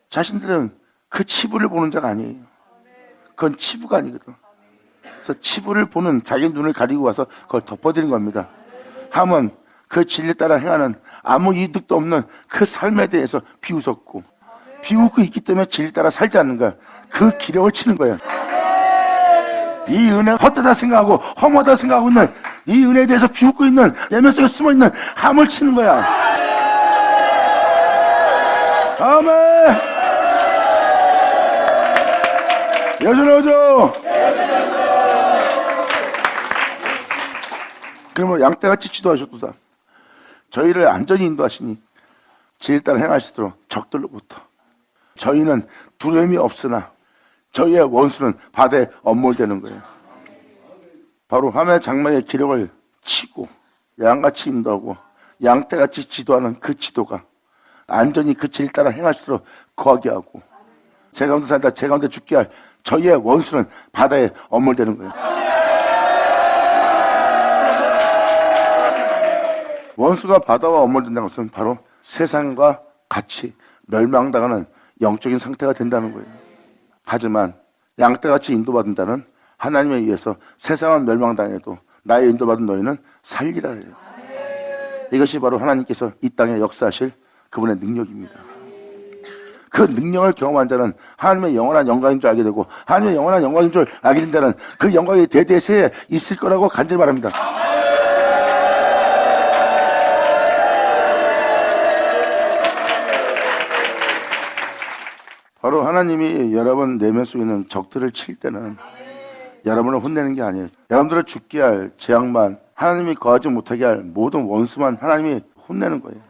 자신들은 그 치부를 보는 자가 아니에요. 그건 치부가 아니거든. 그래서 치부를 보는 자기 눈을 가리고 와서 그걸 덮어드린 겁니다. 함은 그 진리 따라 행하는 아무 이득도 없는 그 삶에 대해서 비웃었고, 비웃고 있기 때문에 진리 따라 살지 않는 거야. 그 기력을 치는 거야. 이 은혜 헛되다 생각하고 험하다 생각하고 있는 이 은혜에 대해서 비웃고 있는 내면 속에 숨어있는 함을 치는 거야. 아멘. 여전하죠. 그러면 양떼같이 지도하셨도다. 저희를 안전히 인도하시니 진리 따라 행하시도록 적들로부터 저희는 두려움이 없으나 저희의 원수는 바다에 엄몰되는 거예요. 바로 함의 장막의 기력을 치고 양같이 인도하고 양떼같이 지도하는 그 지도가 안전히 그 진리 따라 행하시도록 거하게 하고 제 가운데 살다 제 가운데 죽게 할 저희의 원수는 바다에 엄몰되는 거예요. 원수가 바다와 엄몰된다는 것은 바로 세상과 같이 멸망당하는 영적인 상태가 된다는 거예요. 하지만 양떼같이 인도받는다는 하나님에 의해서 세상은 멸망당해도 나의 인도받은 너희는 살리라 해요. 이것이 바로 하나님께서 이 땅에 역사하실 그분의 능력입니다. 그 능력을 경험한 자는 하나님의 영원한 영광인 줄 알게 되고 하나님의 영원한 영광인 줄 알게 된 자는 그 영광이 대대세에 있을 거라고 간절히 바랍니다. 바로 하나님이 여러분 내면 속에 있는 적들을 칠 때는 여러분을 혼내는 게 아니에요. 여러분들을 죽게 할 죄악만, 하나님이 거하지 못하게 할 모든 원수만 하나님이 혼내는 거예요.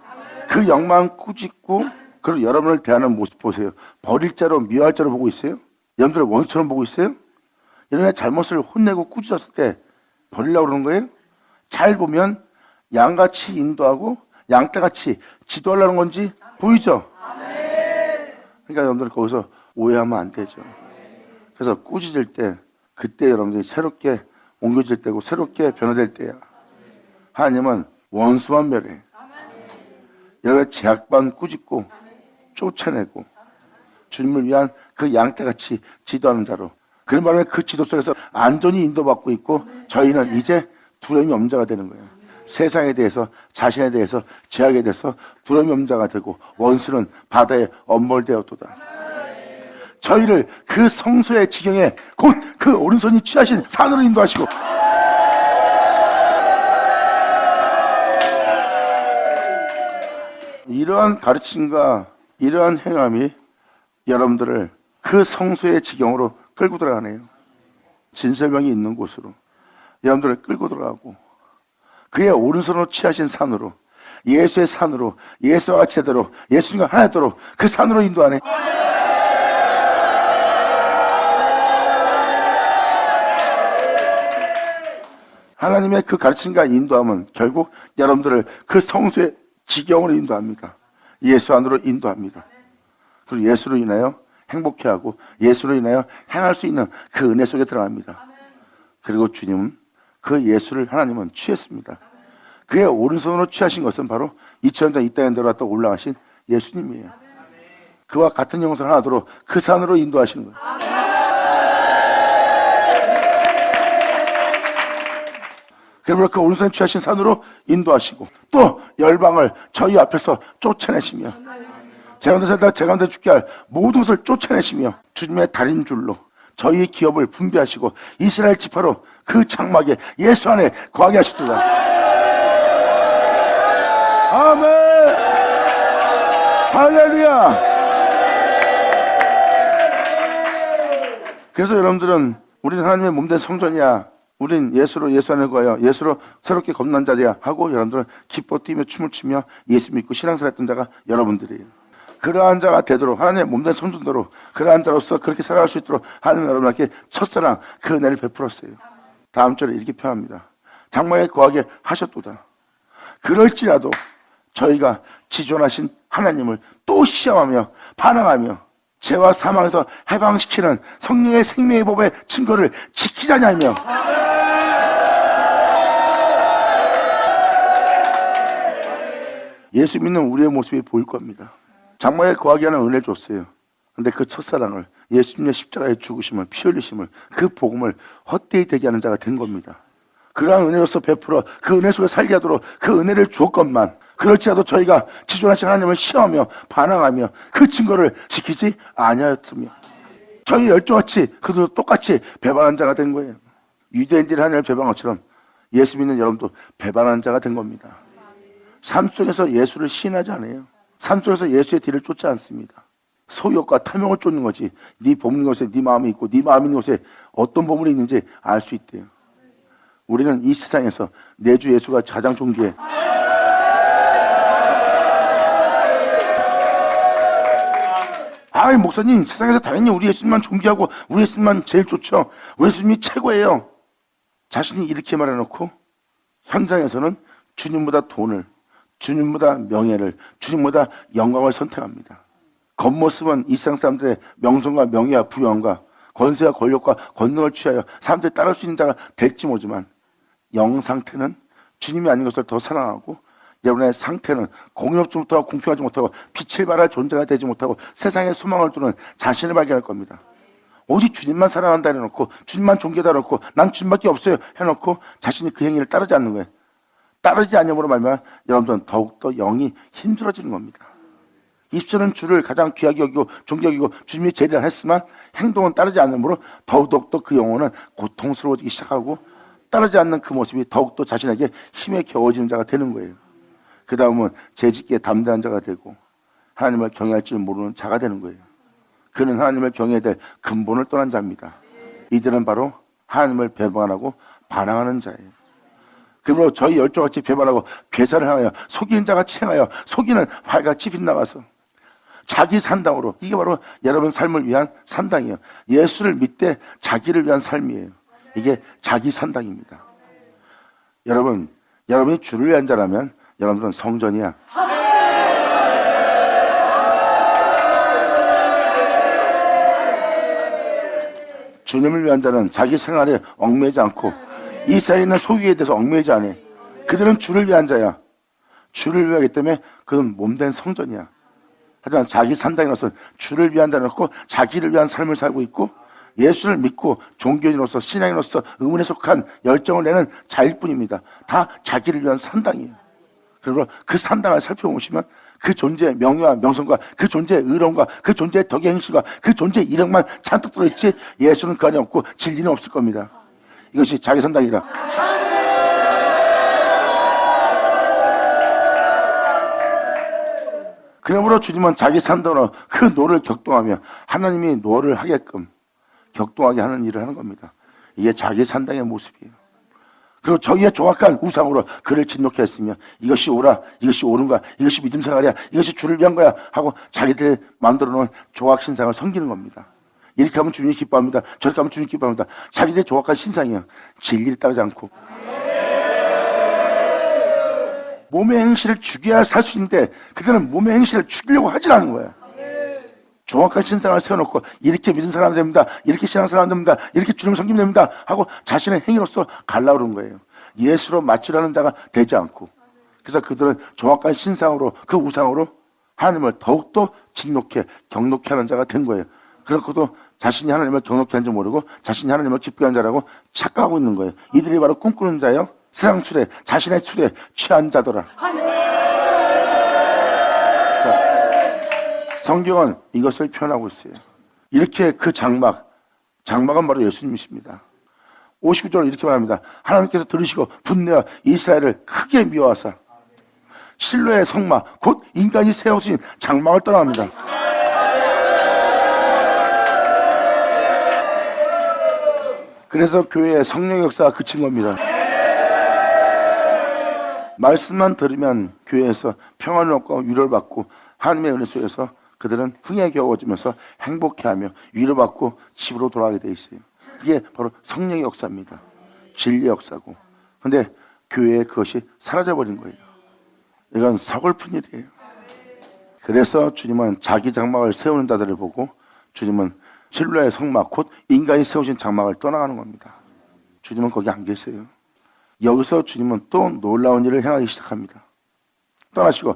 그 영만 꾸짖고 그리고 여러분을 대하는 모습 보세요. 버릴 자로 미워할 자로 보고 있어요? 여러분들을 원수처럼 보고 있어요? 여러분의 잘못을 혼내고 꾸짖었을 때 버리려고 그러는 거예요? 잘 보면 양같이 인도하고 양떼같이 지도하려는 건지 보이죠? 그러니까 여러분들 거기서 오해하면 안 되죠. 그래서 꾸짖을 때 그때 여러분들이 새롭게 옮겨질 때고 새롭게 변화될 때야. 하나님은 원수만 멸해. 여러분의 죄악만 꾸짖고 쫓아내고 주님을 위한 그 양떼같이 지도하는 자로 그런 말에 그 지도 속에서 안전히 인도받고 있고 저희는 이제 두려움이 없는 자가 되는 거예요. 세상에 대해서 자신에 대해서 죄악에 대해서 두려움이 없는 자가 되고 원수는 바다에 엄몰되었도다. 저희를 그 성소의 지경에 곧 그 오른손이 취하신 산으로 인도하시고 이러한 가르침과 이러한 행함이 여러분들을 그 성소의 지경으로 끌고 들어가네요. 진설명이 있는 곳으로 여러분들을 끌고 들어가고 그의 오른손으로 취하신 산으로 예수의 산으로 예수와 같이 되도록 예수님과 하나 되도록 그 산으로 인도하네. 하나님의 그 가르침과 인도함은 결국 여러분들을 그 성소의 지경으로 인도합니다. 예수 안으로 인도합니다. 그리고 예수로 인하여 행복해하고 예수로 인하여 행할 수 있는 그 은혜 속에 들어갑니다. 그리고 주님은 그 예수를 하나님은 취했습니다. 그의 오른손으로 취하신 것은 바로 2000년 전 이 땅에 내려왔다 올라가신 예수님이에요. 그와 같은 영성을 하도록 그 산으로 인도하시는 거예요. 그러므로 그 오른손에 취하신 산으로 인도하시고 또 열방을 저희 앞에서 쫓아내시며 제 가운데 살다 제 가운데 죽게 할 모든 것을 쫓아내시며 주님의 달인 줄로 저희 기업을 분배하시고 이스라엘 지파로 그 장막에 예수 안에 거하게 하셨도다. 아멘. 할렐루야. 그래서 여러분들은 우리는 하나님의 몸된 성전이야. 우린 예수로 예수 안에 거하여 예수로 새롭게 거듭난 자들이야 하고 여러분들은 기뻐 뛰며 춤을 추며 예수 믿고 신앙생활 했던 자가 여러분들이에요. 그러한 자가 되도록 하나님의 몸된 성전도로 그러한 자로서 그렇게 살아갈 수 있도록 하나님 여러분에게 첫사랑 그 은혜를 베풀었어요. 다음 절에 이렇게 표현합니다. 장막에 거하게 하셨도다. 그럴지라도 저희가 지존하신 하나님을 또 시험하며 반항하며 죄와 사망에서 해방시키는 성령의 생명의 법의 증거를 지키자냐며 예수 믿는 우리의 모습이 보일 겁니다. 장막에 거하게 하는 은혜를 줬어요. 근데 그 첫사랑을 예수님의 십자가의 죽으심을, 피 흘리심을, 그 복음을 헛되이 되게 하는 자가 된 겁니다. 그러한 은혜로서 베풀어 그 은혜 속에 살게 하도록 그 은혜를 주었건만, 그렇지 않아도 저희가 지존하신 하나님을 시험하며 반항하며 그 증거를 지키지 아니하였으며, 저희 열조같이 그들도 똑같이 배반한 자가 된 거예요. 유대인들이 하나님을 배반한 것처럼 예수 믿는 여러분도 배반한 자가 된 겁니다. 삶 속에서 예수를 시인하지 않아요. 삶 속에서 예수의 뒤를 쫓지 않습니다. 소욕과 탐욕을 쫓는 거지. 네 보는 곳에 네 마음이 있고 네 마음이 있는 곳에 어떤 보물이 있는지 알 수 있대요. 우리는 이 세상에서 내 주 예수가 가장 존귀해. 아이 목사님, 세상에서 당연히 우리 예수님만 존귀하고 우리 예수님만 제일 좋죠. 우리 예수님이 최고예요. 자신이 이렇게 말해놓고 현장에서는 주님보다 돈을, 주님보다 명예를, 주님보다 영광을 선택합니다. 겉모습은 이 세상 사람들의 명성과 명예와 부영과 권세와 권력과 권능을 취하여 사람들이 따를 수 있는 자가 될지 모르지만, 영 상태는 주님이 아닌 것을 더 사랑하고, 여러분의 상태는 공의롭지 못하고 공평하지 못하고 빛을 발할 존재가 되지 못하고 세상에 소망을 두는 자신을 발견할 겁니다. 오직 주님만 사랑한다 해놓고, 주님만 존귀하다 해놓고, 난 주님밖에 없어요 해놓고 자신이 그 행위를 따르지 않는 거예요. 따르지 않음으로 말미암아 여러분들은 더욱더 영이 힘들어지는 겁니다. 입술은 주를 가장 귀하게 여기고 존귀하게 여기고 주님이 제일이라 했지만 행동은 따르지 않음으로 더욱더 그 영혼은 고통스러워지기 시작하고, 따르지 않는 그 모습이 더욱더 자신에게 힘에 겨워지는 자가 되는 거예요. 그 다음은 재짓기에 담대한 자가 되고 하나님을 경외할 줄 모르는 자가 되는 거예요. 그는 하나님을 경외해야 될 근본을 떠난 자입니다. 이들은 바로 하나님을 배반하고 반항하는 자예요. 그러므로 저희 열조같이 배반하고 괴사를 향하여 속이는 자같이 행하여 속이는 활같이 빗나가서 자기 산당으로, 이게 바로 여러분 삶을 위한 산당이에요. 예수를 믿되 자기를 위한 삶이에요. 이게 자기 산당입니다. 여러분이 주를 위한 자라면 여러분들은 성전이야. 주님을 위한 자는 자기 생활에 얽매이지 않고 이 세상에 있는 소유에 대해서 얽매이지 않아. 그들은 주를 위한 자야. 주를 위하기 때문에 그는 몸된 성전이야. 하지만 자기 산당이로서 주를 위한 자는 없고 자기를 위한 삶을 살고 있고, 예수를 믿고 종교인으로서 신앙인으로서 의문에 속한 열정을 내는 자일 뿐입니다. 다 자기를 위한 산당이에요. 그리고 그 산당을 살펴보시면 그 존재의 명예와 명성과 그 존재의 의로움과 그 존재의 덕의 행실과 그 존재의 이력만 잔뜩 들어있지 예수는 그 안에 없고 진리는 없을 겁니다. 이것이 자기 산당이라. 그러므로 주님은 자기 산당으로 그 노를 격동하며 하나님이 노를 하게끔 격동하게 하는 일을 하는 겁니다. 이게 자기 산당의 모습이에요. 그리고 저희의 조악한 우상으로 그를 진노케 했으며 이것이 옳아, 이것이 옳은 거야, 이것이 믿음 생활이야, 이것이 주를 위한 거야 하고 자기들이 만들어 놓은 조악 신상을 섬기는 겁니다. 이렇게 하면 주님이 기뻐합니다. 저렇게 하면 주님이 기뻐합니다. 자기들의 조악한 신상이에요. 진리를 따르지 않고 몸의 행실을 죽여야 살 수 있는데 그들은 몸의 행실을 죽이려고 하질 않는 거예요. 정확한 신상을 세워놓고 이렇게 믿은 사람 됩니다, 이렇게 신앙 사람 됩니다, 이렇게 주님을 섬기면 됩니다 하고 자신의 행위로서 갈라고 그러는 거예요. 예수로 맞추려는 자가 되지 않고. 그래서 그들은 정확한 신상으로 그 우상으로 하나님을 더욱더 진노케 경노케 하는 자가 된 거예요. 그렇고도 자신이 하나님을 경노케 하는지 모르고 자신이 하나님을 기쁘게 하는 자라고 착각하고 있는 거예요. 이들이 바로 꿈꾸는 자예요. 세상 술에, 자신의 술에 취한 자더라. 자, 성경은 이것을 표현하고 있어요. 이렇게 그 장막은 바로 예수님이십니다. 59절을 이렇게 말합니다. 하나님께서 들으시고 분내어 이스라엘을 크게 미워하사 실로의 성막 곧 인간이 세우신 장막을 떠나갑니다. 그래서 교회의 성령의 역사가 그친 겁니다. 말씀만 들으면 교회에서 평안을 얻고 위로를 받고 하나님의 은혜 속에서 그들은 흥에 겨워지면서 행복해하며 위로받고 집으로 돌아가게 돼 있어요. 이게 바로 성령의 역사입니다. 진리의 역사고. 근데 교회에 그것이 사라져버린 거예요. 이건 서글픈 일이에요. 그래서 주님은 자기 장막을 세우는 자들을 보고 주님은 실로의 성막 곧 인간이 세우신 장막을 떠나가는 겁니다. 주님은 거기 안 계세요. 여기서 주님은 또 놀라운 일을 행하기 시작합니다. 떠나시고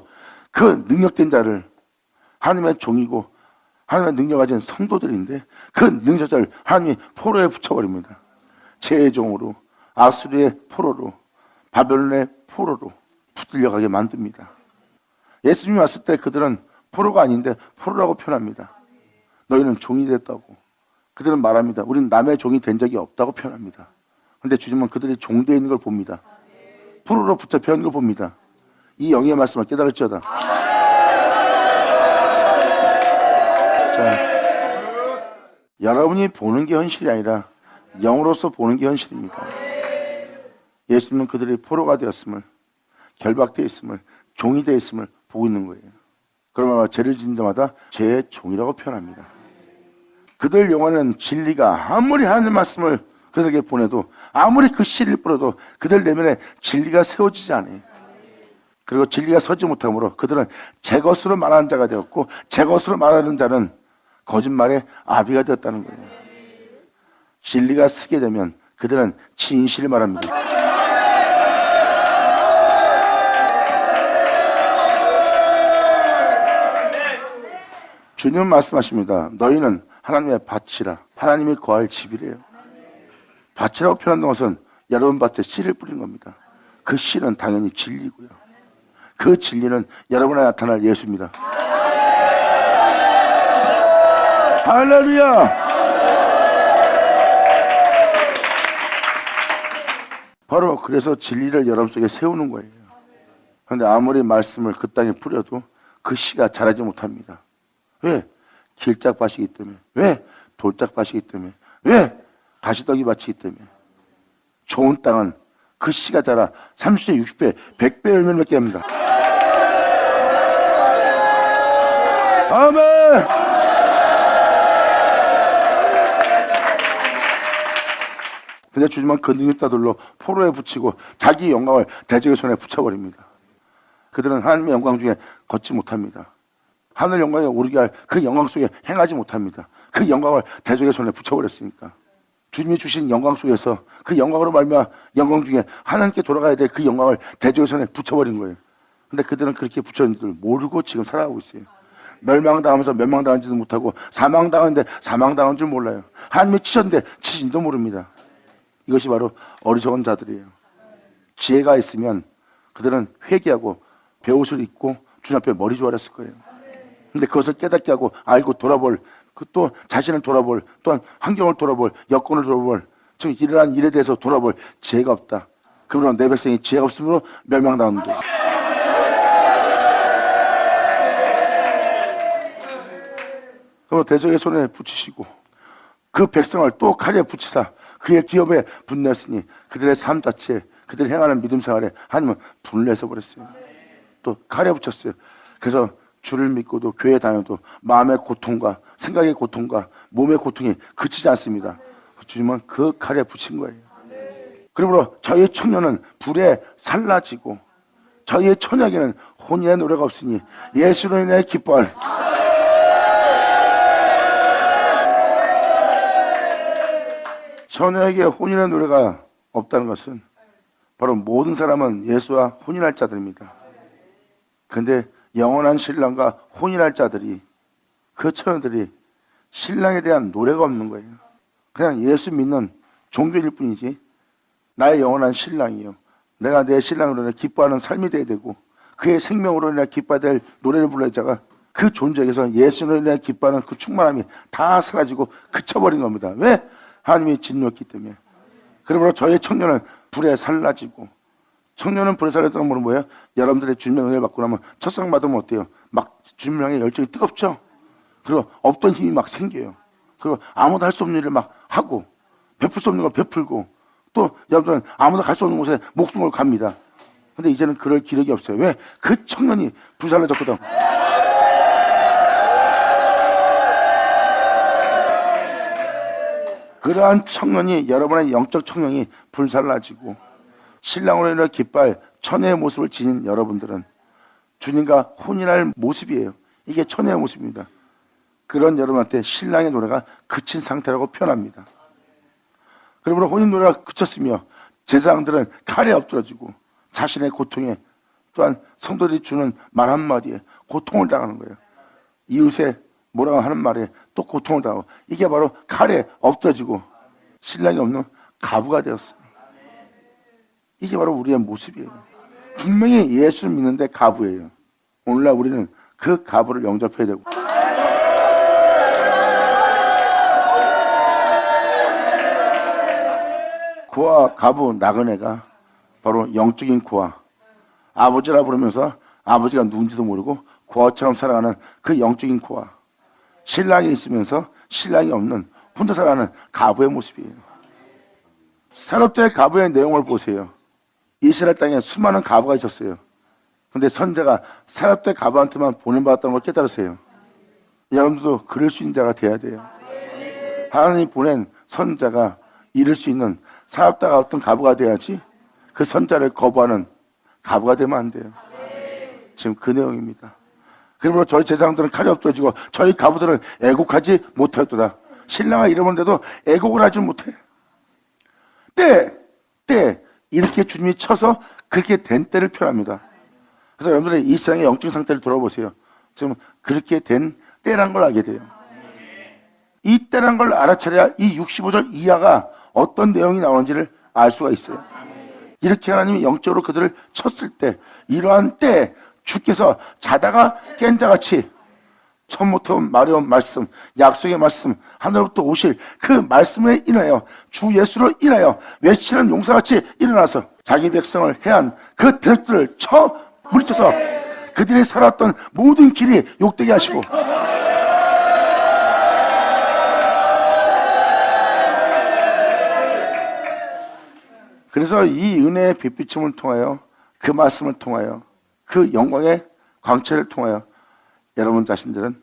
그 능력된 자를, 하나님의 종이고 하나님의 능력 가진 성도들인데 그 능력자를 하나님이 포로에 붙여버립니다. 죄의 종으로, 아수르의 포로로, 바벨론의 포로로 붙들려가게 만듭니다. 예수님이 왔을 때 그들은 포로가 아닌데 포로라고 표현합니다. 너희는 종이 됐다고. 그들은 말합니다. 우리는 남의 종이 된 적이 없다고 표현합니다. 그런데 주님은 그들이 종되어 있는 걸 봅니다. 포로로 붙잡혀 있는 걸 봅니다. 이 영의 말씀을 깨달을지어다. 자, 여러분이 보는 게 현실이 아니라 영으로서 보는 게 현실입니다. 예수님은 그들이 포로가 되었음을, 결박되어 있음을, 종이 되어 있음을 보고 있는 거예요. 그러면 죄를 지은 자마다 죄의 종이라고 표현합니다. 그들 영혼은 진리가 아무리 하나님 말씀을 그들에게 보내도, 아무리 그 씨를 뿌려도 그들 내면에 진리가 세워지지 않아요. 그리고 진리가 서지 못하므로 그들은 제 것으로 말하는 자가 되었고, 제 것으로 말하는 자는 거짓말의 아비가 되었다는 거예요. 진리가 쓰게 되면 그들은 진실을 말합니다. 주님은 말씀하십니다. 너희는 하나님의 밭이라, 하나님이 거할 집이래요. 밭이라고 표현한 것은 여러분 밭에 씨를 뿌린 겁니다. 그 씨는 당연히 진리고요. 그 진리는 여러분에 나타날 예수입니다. 할렐루야! 바로 그래서 진리를 여러분 속에 세우는 거예요. 그런데 아무리 말씀을 그 땅에 뿌려도 그 씨가 자라지 못합니다. 왜? 길짝밭이기 때문에. 왜? 돌짝밭이기 때문에. 왜? 가시더기 밭이기 때문에. 좋은 땅은 그 씨가 자라 30배, 60배, 100배 열매를 맺게 합니다. 아멘! 근데 주님은 그 능력자들로 포로에 붙이고 자기 영광을 대적의 손에 붙여버립니다. 그들은 하나님의 영광 중에 걷지 못합니다. 하늘 영광에 오르게 할 그 영광 속에 행하지 못합니다. 그 영광을 대적의 손에 붙여버렸으니까. 주님이 주신 영광 속에서 그 영광으로 말미암아 영광 중에 하나님께 돌아가야 될 그 영광을 대적의 손에 붙여버린 거예요. 근데 그들은 그렇게 붙여진 줄 모르고 지금 살아가고 있어요. 멸망당하면서 멸망당한지도 못하고 사망당하는데 사망당한 줄 몰라요. 하나님이 치셨는데 치신지도 모릅니다. 이것이 바로 어리석은 자들이에요. 지혜가 있으면 그들은 회개하고 배옷을 입고 주님 앞에 머리 조아렸을 거예요. 근데 그것을 깨닫게 하고 알고 돌아볼, 또 자신을 돌아볼, 또한 환경을 돌아볼, 여건을 돌아볼, 즉 일어난 일에 대해서 돌아볼 지혜가 없다. 그러므로 내 백성이 지혜가 없으므로 멸망당합니다. 그리고 대적의 손에 붙이시고 그 백성을 또 칼에 붙이사 그의 기업에 분냈으니 그들의 삶 자체에, 그들이 행하는 믿음 생활에 하나님은 분내서 버렸어요. 또 칼에 붙였어요. 그래서 주를 믿고도 교회 다녀도 마음의 고통과 생각의 고통과 몸의 고통이 그치지 않습니다. 주님은 그 칼에 붙인 거예요. 그러므로 저희 청년은 불에 살라지고 저희의 처녀에게는 혼인의 노래가 없으니 예수로 인해 기뻐할. 처녀에게 혼인의 노래가 없다는 것은 바로 모든 사람은 예수와 혼인할 자들입니다. 그런데 영원한 신랑과 혼인할 자들이, 그 처녀들이 신랑에 대한 노래가 없는 거예요. 그냥 예수 믿는 종교일 뿐이지 나의 영원한 신랑이요, 내가 내 신랑으로 인해 기뻐하는 삶이 돼야 되고 그의 생명으로 인해 기뻐해야 될 노래를 불러야 자가 그 존재에서 예수로 인해 기뻐하는 그 충만함이 다 사라지고 그쳐버린 겁니다. 왜? 하나님이 진노했기 때문에. 그러므로 저의 청년은 불에 살라지고, 청년은 불에 살라졌다는 건 뭐예요? 여러분들의 주님의 은혜를 받고 나면 첫상 받으면 어때요? 막 주님을 향해 열정이 뜨겁죠? 그리고 없던 힘이 막 생겨요. 그리고 아무도 할 수 없는 일을 막 하고, 베풀 수 없는 걸 베풀고, 또 여러분들은 아무도 갈 수 없는 곳에 목숨을 갑니다. 근데 이제는 그럴 기력이 없어요. 왜? 그 청년이 불살라졌거든. 그러한 청년이, 여러분의 영적 청년이 불살라지고 신랑으로 인해 기뻐할 처녀의 모습을 지닌 여러분들은 주님과 혼인할 모습이에요. 이게 처녀의 모습입니다. 그런 여러분한테 신랑의 노래가 그친 상태라고 표현합니다. 그러므로 혼인 노래가 그쳤으며 제사장들은 칼에 엎드러지고 자신의 고통에, 또한 성도들이 주는 말 한마디에 고통을 당하는 거예요. 이웃의 뭐라고 하는 말에 또 고통을 당하고, 이게 바로 칼에 엎드러지고 신랑이 없는 가부가 되었어요. 이게 바로 우리의 모습이에요. 분명히 예수를 믿는데 가부예요. 오늘날 우리는 그 가부를 영접해야 되고, 고아 가부 나그네가 바로 영적인 고아, 아버지라 부르면서 아버지가 누군지도 모르고 고아처럼 살아가는 그 영적인 고아, 신랑이 있으면서 신랑이 없는 혼자 살아가는 가부의 모습이에요. 사렙자의 가부의 내용을 보세요. 이스라엘 땅에 수많은 가부가 있었어요. 근데 선자가 사렙자의 가부한테만 보낸받았다는 걸 깨달으세요. 여러분들도 그럴 수 있는 자가 돼야 돼요. 하나님이 보낸 선자가 이룰 수 있는 사렙자가 어떤 가부가 돼야지 그 선자를 거부하는 가부가 되면 안 돼요. 지금 그 내용입니다. 그러므로 저희 제사장들은 칼이 엎드러지고 저희 가부들은 애곡하지 못하였도다. 신랑을 잃어버린데도 애곡을 하지 못해. 때 이렇게 주님이 쳐서 그렇게 된 때를 표현합니다. 그래서 여러분들이 이 세상의 영적 상태를 돌아보세요. 지금 그렇게 된 때란 걸 알게 돼요. 이 때란 걸 알아차려야 이 65절 이하가 어떤 내용이 나오는지를 알 수가 있어요. 이렇게 하나님이 영적으로 그들을 쳤을 때, 이러한 때에 주께서 자다가 깬 자같이 처음부터 말해온 말씀, 약속의 말씀, 하늘로부터 오실 그 말씀에 인하여 주 예수로 인하여 외치는 용사같이 일어나서 자기 백성을 해한 그 대적들을 쳐 물리쳐서 그들이 살았던 모든 길이 욕되게 하시고, 그래서 이 은혜의 빛비침을 통하여, 그 말씀을 통하여, 그 영광의 광채를 통하여 여러분 자신들은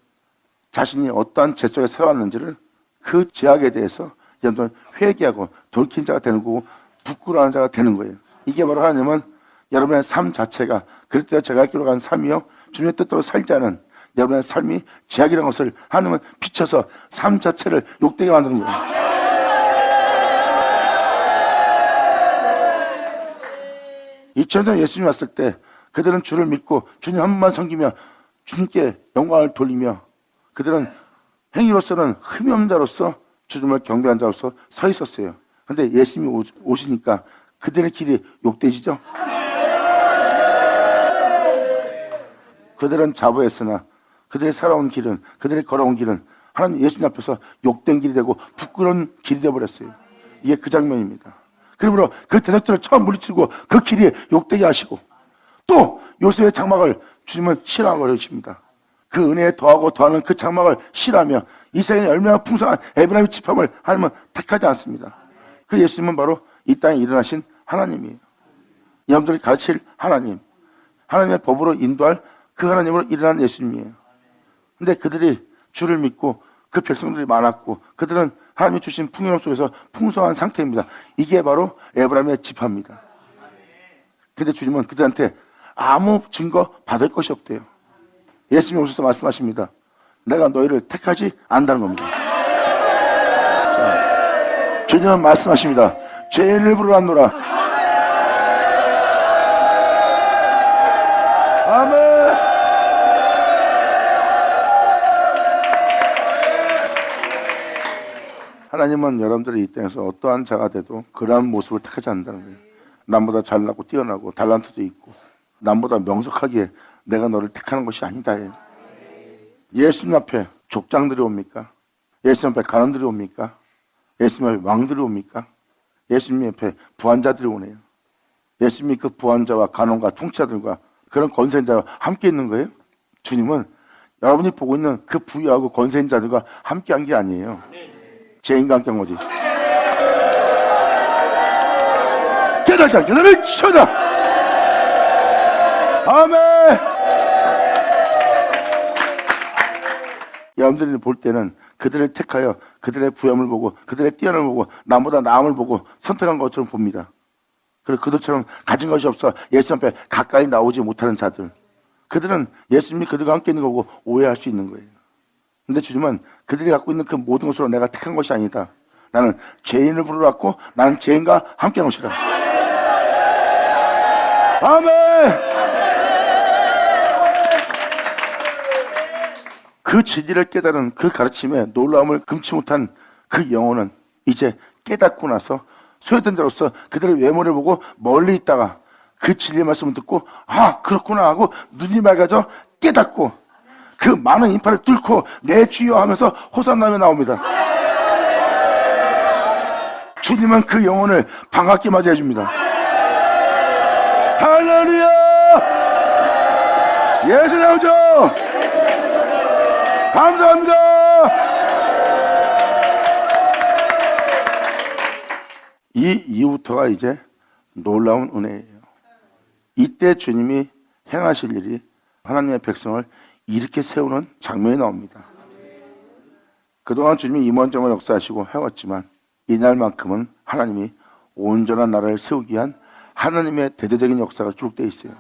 자신이 어떠한 죄 속에 살아왔는지를 그 죄악에 대해서 여러분들 회개하고 돌이킨 자가 되는 거고 부끄러워하는 자가 되는 거예요. 이게 바로 하나님은 여러분의 삶 자체가 그럴 때 제가 할 길로 가는 삶이요, 주님의 뜻대로 살지 않은 여러분의 삶이 죄악이라는 것을 하나님은 비춰서 삶 자체를 욕되게 만드는 거예요. 2000년 예수님이 왔을 때 그들은 주를 믿고 주님 한 분만 섬기며 주님께 영광을 돌리며 그들은 행위로서는 흠이 없는 자로서 주님을 경배한 자로서 서 있었어요. 그런데 예수님이 오시니까 그들의 길이 욕되시죠? 그들은 자부했으나 그들이 살아온 길은, 그들이 걸어온 길은 하나님 예수님 앞에서 욕된 길이 되고 부끄러운 길이 되어버렸어요. 이게 그 장면입니다. 그러므로 그 대적들을 처음 물리치고 그 길이 욕되게 하시고, 또 요셉의 장막을 주님은 싫어하고 그러십니다. 그 은혜에 더하고 더하는 그 장막을 싫어하며 이스라엘의 얼마나 풍성한 에브라임의 지팡을 하나님은 택하지 않습니다. 그 예수님은 바로 이 땅에 일어나신 하나님이에요. 여러분들이 가르칠 하나님, 하나님의 법으로 인도할 그 하나님으로 일어난 예수님이에요. 근데 그들이 주를 믿고 그 백성들이 많았고 그들은 하나님이 주신 풍요로움 속에서 풍성한 상태입니다. 이게 바로 에브라임의 지파입니다. 근데 주님은 그들한테 아무 증거 받을 것이 없대요. 예수님이 오셔서 말씀하십니다. 내가 너희를 택하지 않는다는 겁니다. 자, 주님은 말씀하십니다. 죄인을 부르라노라. 아멘. 하나님은 여러분들이 이 땅에서 어떠한 자가 돼도 그러한 모습을 택하지 않는다는 거예요. 남보다 잘나고 뛰어나고 달란트도 있고 남보다 명석하게 내가 너를 택하는 것이 아니다. 예수님 앞에 족장들이 옵니까? 예수님 앞에 간원들이 옵니까? 예수님 앞에 왕들이 옵니까? 예수님 앞에 부한자들이 오네요. 예수님이 그 부한자와 간원과 통치자들과 그런 권세인자와 함께 있는 거예요. 주님은 여러분이 보고 있는 그 부유하고 권세인자들과 함께 한 게 아니에요. 죄인과 함께 한 거지. 깨달지 않게 너를 쳐다. 아멘. 여러분들이 볼 때는 그들을 택하여 그들의 부함을 보고 그들의 뛰어남을 보고 남보다 나음을 보고 선택한 것처럼 봅니다. 그리고 그들처럼 가진 것이 없어 예수 앞에 가까이 나오지 못하는 자들, 그들은 예수님이 그들과 함께 있는 거고 오해할 수 있는 거예요. 근데 주님은 그들이 갖고 있는 그 모든 것으로 내가 택한 것이 아니다. 나는 죄인을 부르러 나는 죄인과 함께 하시라. 아멘. 그 진리를 깨달은 그 가르침에 놀라움을 금치 못한 그 영혼은 이제 깨닫고 나서 소외된 자로서 그들의 외모를 보고 멀리 있다가 그 진리의 말씀을 듣고 아 그렇구나 하고 눈이 맑아져 깨닫고 그 많은 인파를 뚫고 내 주여 하면서 호산나며 나옵니다. 주님은 그 영혼을 반갑게 맞이해 줍니다. 할렐루야! 예수 나오죠? 감사합니다. 이 이후부터가 이제 놀라운 은혜예요. 이때 주님이 행하실 일이 하나님의 백성을 이렇게 세우는 장면이 나옵니다. 그동안 주님이 임원정을 역사하시고 해왔지만 이날만큼은 하나님이 온전한 나라를 세우기 위한 하나님의 대대적인 역사가 기록되어 있어요.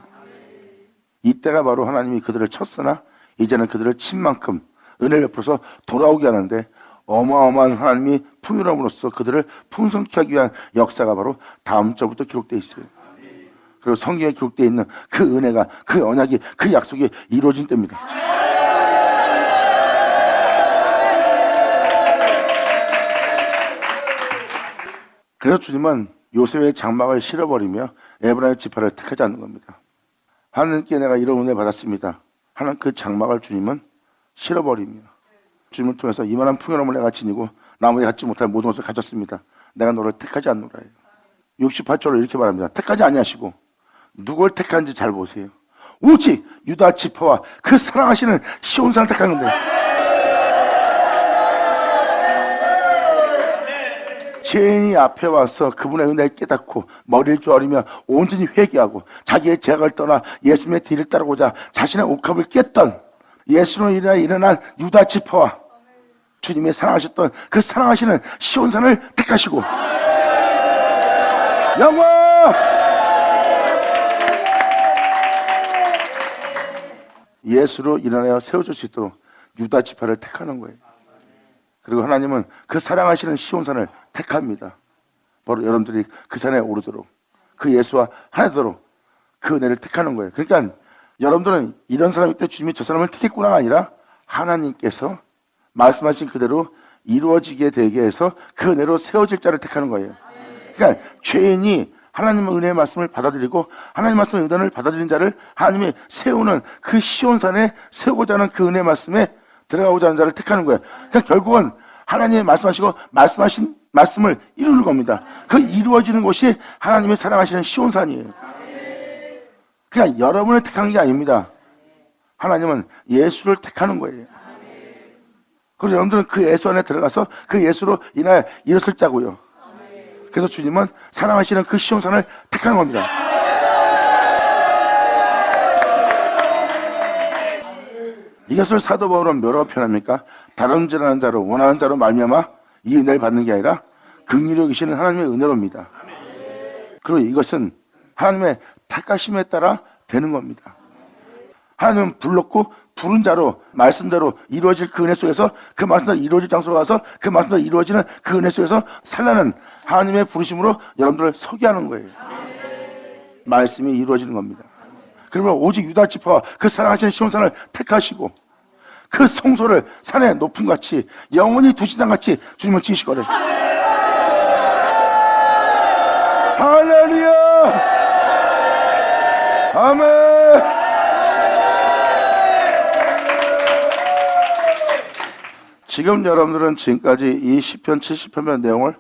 이때가 바로 하나님이 그들을 쳤으나 이제는 그들을 친 만큼 은혜를 베풀어서 돌아오게 하는데 어마어마한 하나님이 풍요로움으로써 그들을 풍성케 하기 위한 역사가 바로 다음 절부터 기록되어 있어요. 그리고 성경에 기록되어 있는 그 은혜가 그 언약이 그 약속이 이루어진 때입니다. 그래서 주님은 요셉의 장막을 실어버리며 에브라임 지파를 택하지 않는 겁니다. 하나님께 내가 이런 은혜 받았습니다. 하는 그 장막을 주님은 실어버립니다. 주님을 통해서 이만한 풍요로움을 내가 지니고 나머지 갖지 못할 모든 것을 가졌습니다. 내가 너를 택하지 않노라. 68절로 이렇게 말합니다. 택하지 아니하시고 누굴 택한지 잘 보세요. 오직 유다 지파와 그 사랑하시는 시온산을 택한 건데 죄인이 앞에 와서 그분의 은혜를 깨닫고 머리를 조아리며 온전히 회개하고 자기의 죄악을 떠나 예수님의 뒤를 따르고자 자신의 옥합을 깼던 예수로 인하여 일어난 유다 지파와 주님의 사랑하셨던 그 사랑하시는 시온산을 택하시고 영광! 예수로 일어나여 세워질 수 있도록 유다 지파를 택하는 거예요. 그리고 하나님은 그 사랑하시는 시온산을 택합니다. 바로 여러분들이 그 산에 오르도록 그 예수와 하나 되도록 그 은혜를 택하는 거예요. 그러니까 여러분들은 이런 사람일 때 주님이 저 사람을 택했구나가 아니라 하나님께서 말씀하신 그대로 이루어지게 되게 해서 그 은혜로 세워질 자를 택하는 거예요. 그러니까 죄인이 하나님의 은혜의 말씀을 받아들이고 하나님의 말씀의 의단을 받아들인 자를 하나님이 세우는 그 시온산에 세우고자 하는 그 은혜의 말씀에 들어가고자 하는 자를 택하는 거예요. 그러니까 결국은 하나님이 말씀하시고 말씀하신 말씀을 이루는 겁니다. 그 이루어지는 곳이 하나님이 사랑하시는 시온산이에요. 그냥 여러분을 택한 게 아닙니다. 하나님은 예수를 택하는 거예요. 그래서 여러분들은 그 예수 안에 들어가서 그 예수로 인하여 일어설 자고요. 그래서 주님은 사랑하시는 그 시온산을 택하는 겁니다. 이것을 사도 바울은 뭐라고 표현합니까? 다름질하는 자로 원하는 자로 말미암아 이 은혜를 받는 게 아니라 긍휼히 여기시는 하나님의 은혜로입니다. 그리고 이것은 하나님의 택하심에 따라 되는 겁니다. 하나님은 불렀고 부른 자로 말씀대로 이루어질 그 은혜 속에서 그 말씀대로 이루어질 장소로 가서 그 말씀대로 이루어지는 그 은혜 속에서 살라는 하나님의 부르심으로 여러분들을 서게 하는 거예요. 말씀이 이루어지는 겁니다. 그러면 오직 유다 지파와 그 사랑하시는 시온산을 택하시고 그 성소를 산의 높음같이 영원히 두시장 같이 주님은 지으시거든. 할렐루야! 아멘! 지금 여러분들은 지금까지 이 시편 70편의 내용을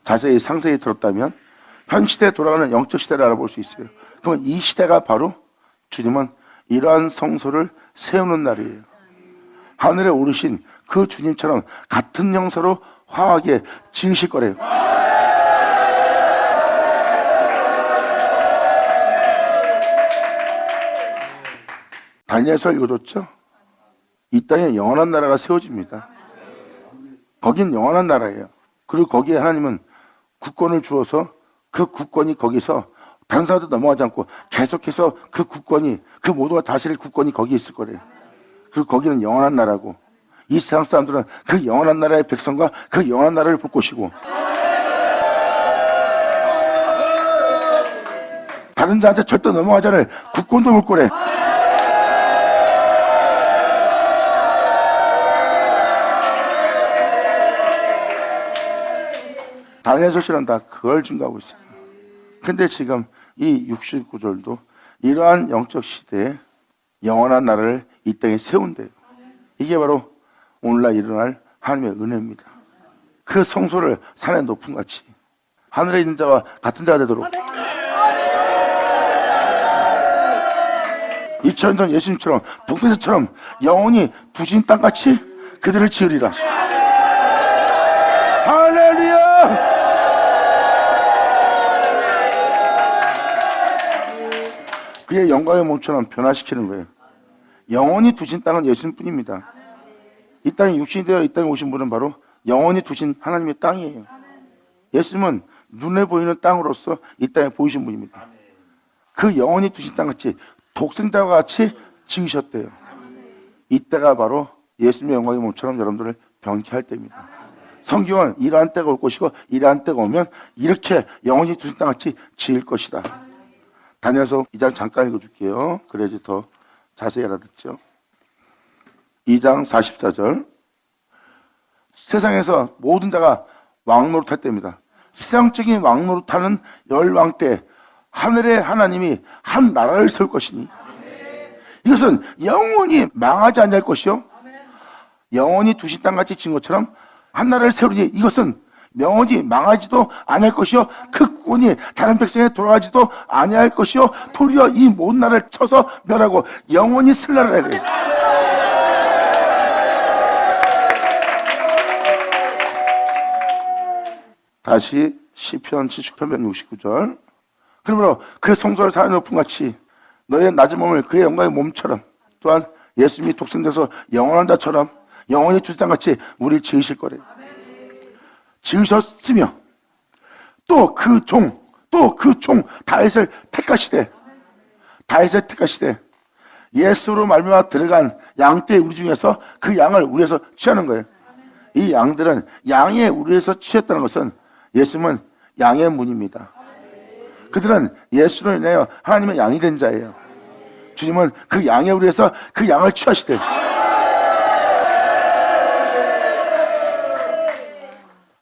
자세히 상세히 들었다면 현 시대에 돌아가는 영적 시대를 알아볼 수 있어요. 그러면 이 시대가 바로 주님은 이러한 성소를 세우는 날이에요. 하늘에 오르신 그 주님처럼 같은 형사로 화하게 지으실 거래요. 다니엘서 읽어줬죠? 이 땅에 영원한 나라가 세워집니다. 거긴 영원한 나라예요. 그리고 거기에 하나님은 국권을 주어서 그 국권이 거기서 다른 사람한테 넘어가지 않고 계속해서 그 국권이 그 모두가 다스릴 국권이 거기에 있을 거래요. 그리고 거기는 영원한 나라고 이 세상 사람들은 그 영원한 나라의 백성과 그 영원한 나라를 볼 것이고 다른 자한테 절대 넘어가지 않을 국권도 볼 거래. 다니엘서 실은 다 그걸 증거하고 있어요. 근데 지금 이 69절도 이러한 영적 시대에 영원한 나라를 이 땅에 세운대요. 이게 바로 오늘날 일어날 하나님의 은혜입니다. 그 성소를 산의 높음 같이 하늘에 있는 자와 같은 자가 되도록 2000년 전 예수님처럼 독생자처럼 영원히 두신 땅같이 그들을 지으리라. 할렐루야. 그의 영광의 몸처럼 변화시키는 거예요. 영원히 두신 땅은 예수님뿐입니다. 이 땅에 육신이 되어 이 땅에 오신 분은 바로 영원히 두신 하나님의 땅이에요. 예수님은 눈에 보이는 땅으로서 이 땅에 보이신 분입니다. 그 영원히 두신 땅같이 독생자와 같이 지으셨대요. 이때가 바로 예수님의 영광의 몸처럼 여러분들을 변케 할 때입니다. 성경은 이러한 때가 올 것이고 이러한 때가 오면 이렇게 영원히 두신 땅같이 지을 것이다. 다니엘서 2장 잠깐 읽어줄게요. 그래야지 더 자세히 알아듣죠. 2장 44절 세상에서 모든 자가 왕노릇할 때입니다. 세상적인 왕노릇하는 열왕 때 하늘의 하나님이 한 나라를 세울 것이니 이것은 영원히 망하지 않을 것이요 영원히 두신 땅같이 지은 것처럼 한 나라를 세우니 이것은 영원히 망하지도 아니할 것이요 그 구원이 다른 백성에 돌아가지도 아니할 것이요 도리어 이 모든 나라를 쳐서 멸하고 영원히 쓸 나라를 해요. 다시 시편 79편 69절 그러므로 그 성소를 산의 높음 같이 너의 낮은 몸을 그의 영광의 몸처럼 또한 예수님이 독생돼서 영원한 자처럼 영원히 두신 땅같이 우리를 지으실 거래요. 지으셨으며 또 그 종 다윗을 택하시되 예수로 말미암아 들어간 양떼의 우리 중에서 그 양을 우리에서 취하는 거예요. 이 양들은 양의 우리에서 취했다는 것은 예수님은 양의 문입니다. 그들은 예수로 인하여 하나님의 양이 된 자예요. 주님은 그 양의 우리에서 그 양을 취하시되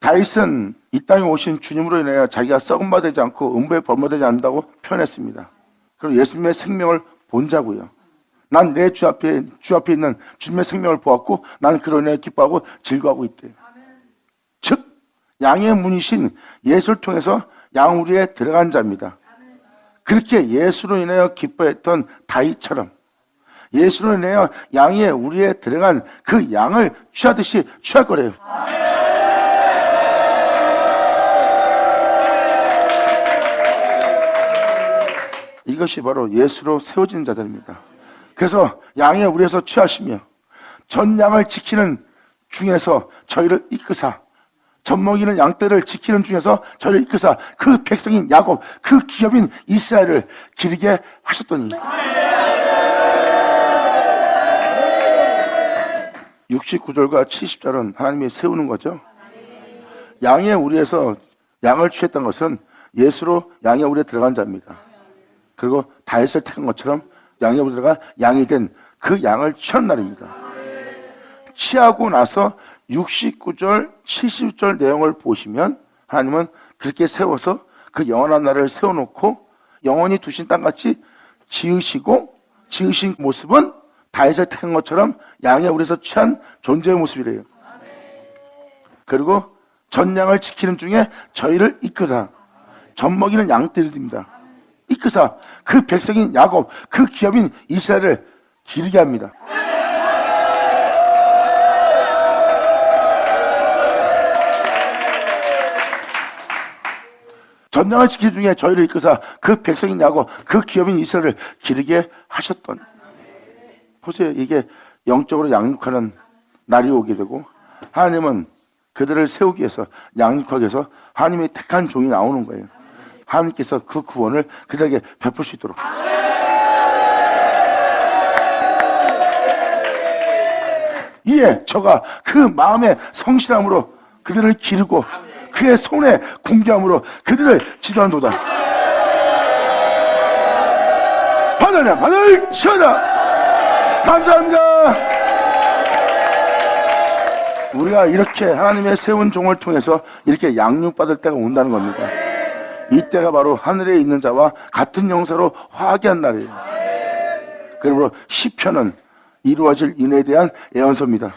다윗은 이 땅에 오신 주님으로 인하여 자기가 썩은 바 되지 않고 음부에 범하되지 않는다고 표현했습니다. 그리고 예수님의 생명을 본 자고요. 난 내 주 앞에 있는 주님의 생명을 보았고 나는 그로 인하여 기뻐하고 즐거워하고 있대요. 즉 양의 문이신 예수를 통해서 양우리에 들어간 자입니다. 그렇게 예수로 인하여 기뻐했던 다윗처럼 예수로 인하여 양의 우리에 들어간 그 양을 취하듯이 취할 거래요. 이것이 바로 예수로 세워진 자들입니다. 그래서 양의 우리에서 취하시며 전 양을 지키는 중에서 저희를 이끄사 젖먹이는 양떼를 지키는 중에서 저희를 이끄사 그 백성인 야곱 그 기업인 이스라엘을 기르게 하셨더니 69절과 70절은 하나님이 세우는 거죠. 양의 우리에서 양을 취했던 것은 예수로 양의 우리에 들어간 자입니다. 그리고 다윗을 택한 것처럼 양의 우리에 들어가 양이 된 그 양을 취한 날입니다. 취하고 나서 69절, 70절 내용을 보시면 하나님은 그렇게 세워서 그 영원한 나라를 세워놓고 영원히 두신 땅같이 지으신 모습은 다윗을 택한 것처럼 양의 우리에서 취한 존재의 모습이래요. 그리고 전 양을 지키는 중에 저희를 이끄다. 젖 먹이는 양떼들입니다. 이끄사 그 백성인 야곱 그 기업인 이스라엘을 기르게 합니다. 전장을 지키는 중에 저희를 이끄사 그 백성인 야곱 그 기업인 이스라엘을 기르게 하셨던. 보세요. 이게 영적으로 양육하는 날이 오게 되고 하나님은 그들을 세우기 위해서 양육하기 위해서 하나님이 택한 종이 나오는 거예요. 하나님께서 그 구원을 그들에게 베풀 수 있도록. 이에 저가 그 마음의 성실함으로 그들을 기르고 그의 손에 공개함으로 그들을 지도한도다. 하늘 치어다. 감사합니다. 우리가 이렇게 하나님의 세운 종을 통해서 이렇게 양육받을 때가 온다는 겁니다. 이때가 바로 하늘에 있는 자와 같은 영사로 화기한 날이에요. 그러므로 시편은 이루어질 인에 대한 예언서입니다.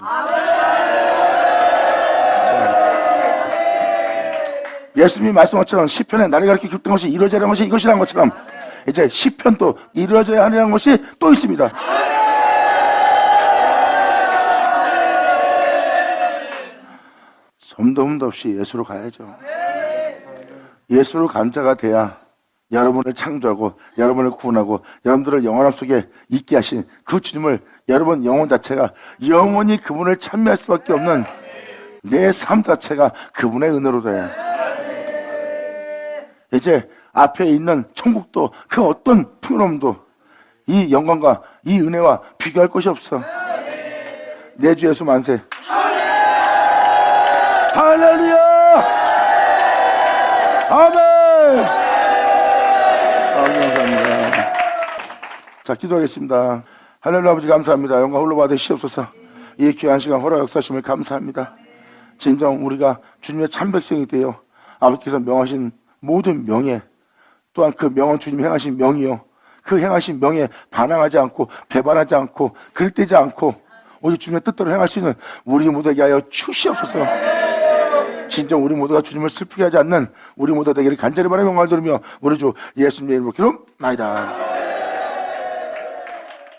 예수님이 말씀하셨던 시편에 나를 가리켜 기록된 것이 이루어져야 하는 것이 이것이라는 것처럼 이제 시편도 이루어져야 하는 것이 또 있습니다. 점도 없이 예수로 가야죠. 예수로 간 자가 돼야 여러분을 창조하고 여러분을 구원하고 여러분들을 영원함 속에 있게 하신 그 주님을 여러분 영혼 자체가 영원히 그분을 찬미할 수밖에 없는 내 삶 자체가 그분의 은혜로 돼요. 이제 앞에 있는 천국도 그 어떤 풍요로움도 이 영광과 이 은혜와 비교할 것이 없어. 내 주 예수 만세. 할렐루야! 아멘! 감사합니다. 자, 기도하겠습니다. 하늘의 아버지 감사합니다. 영광 홀로 받으시옵소서. 이 귀한 시간 허락 역사하심을 감사합니다. 진정 우리가 주님의 참 백성이 되어 아버지께서 명하신 모든 명예, 또한 그 명은 주님이 행하신 명이요, 그 행하신 명에 반항하지 않고 배반하지 않고 글대지 않고 오직 주님의 뜻대로 행할 수 있는 우리 모두에게 하여 주시옵소서. 진정 우리 모두가 주님을 슬프게 하지 않는 우리 모두가 되기를 간절히 바라며 영광을 돌리며 우리 주 예수님의 이름으로 기도합나이다.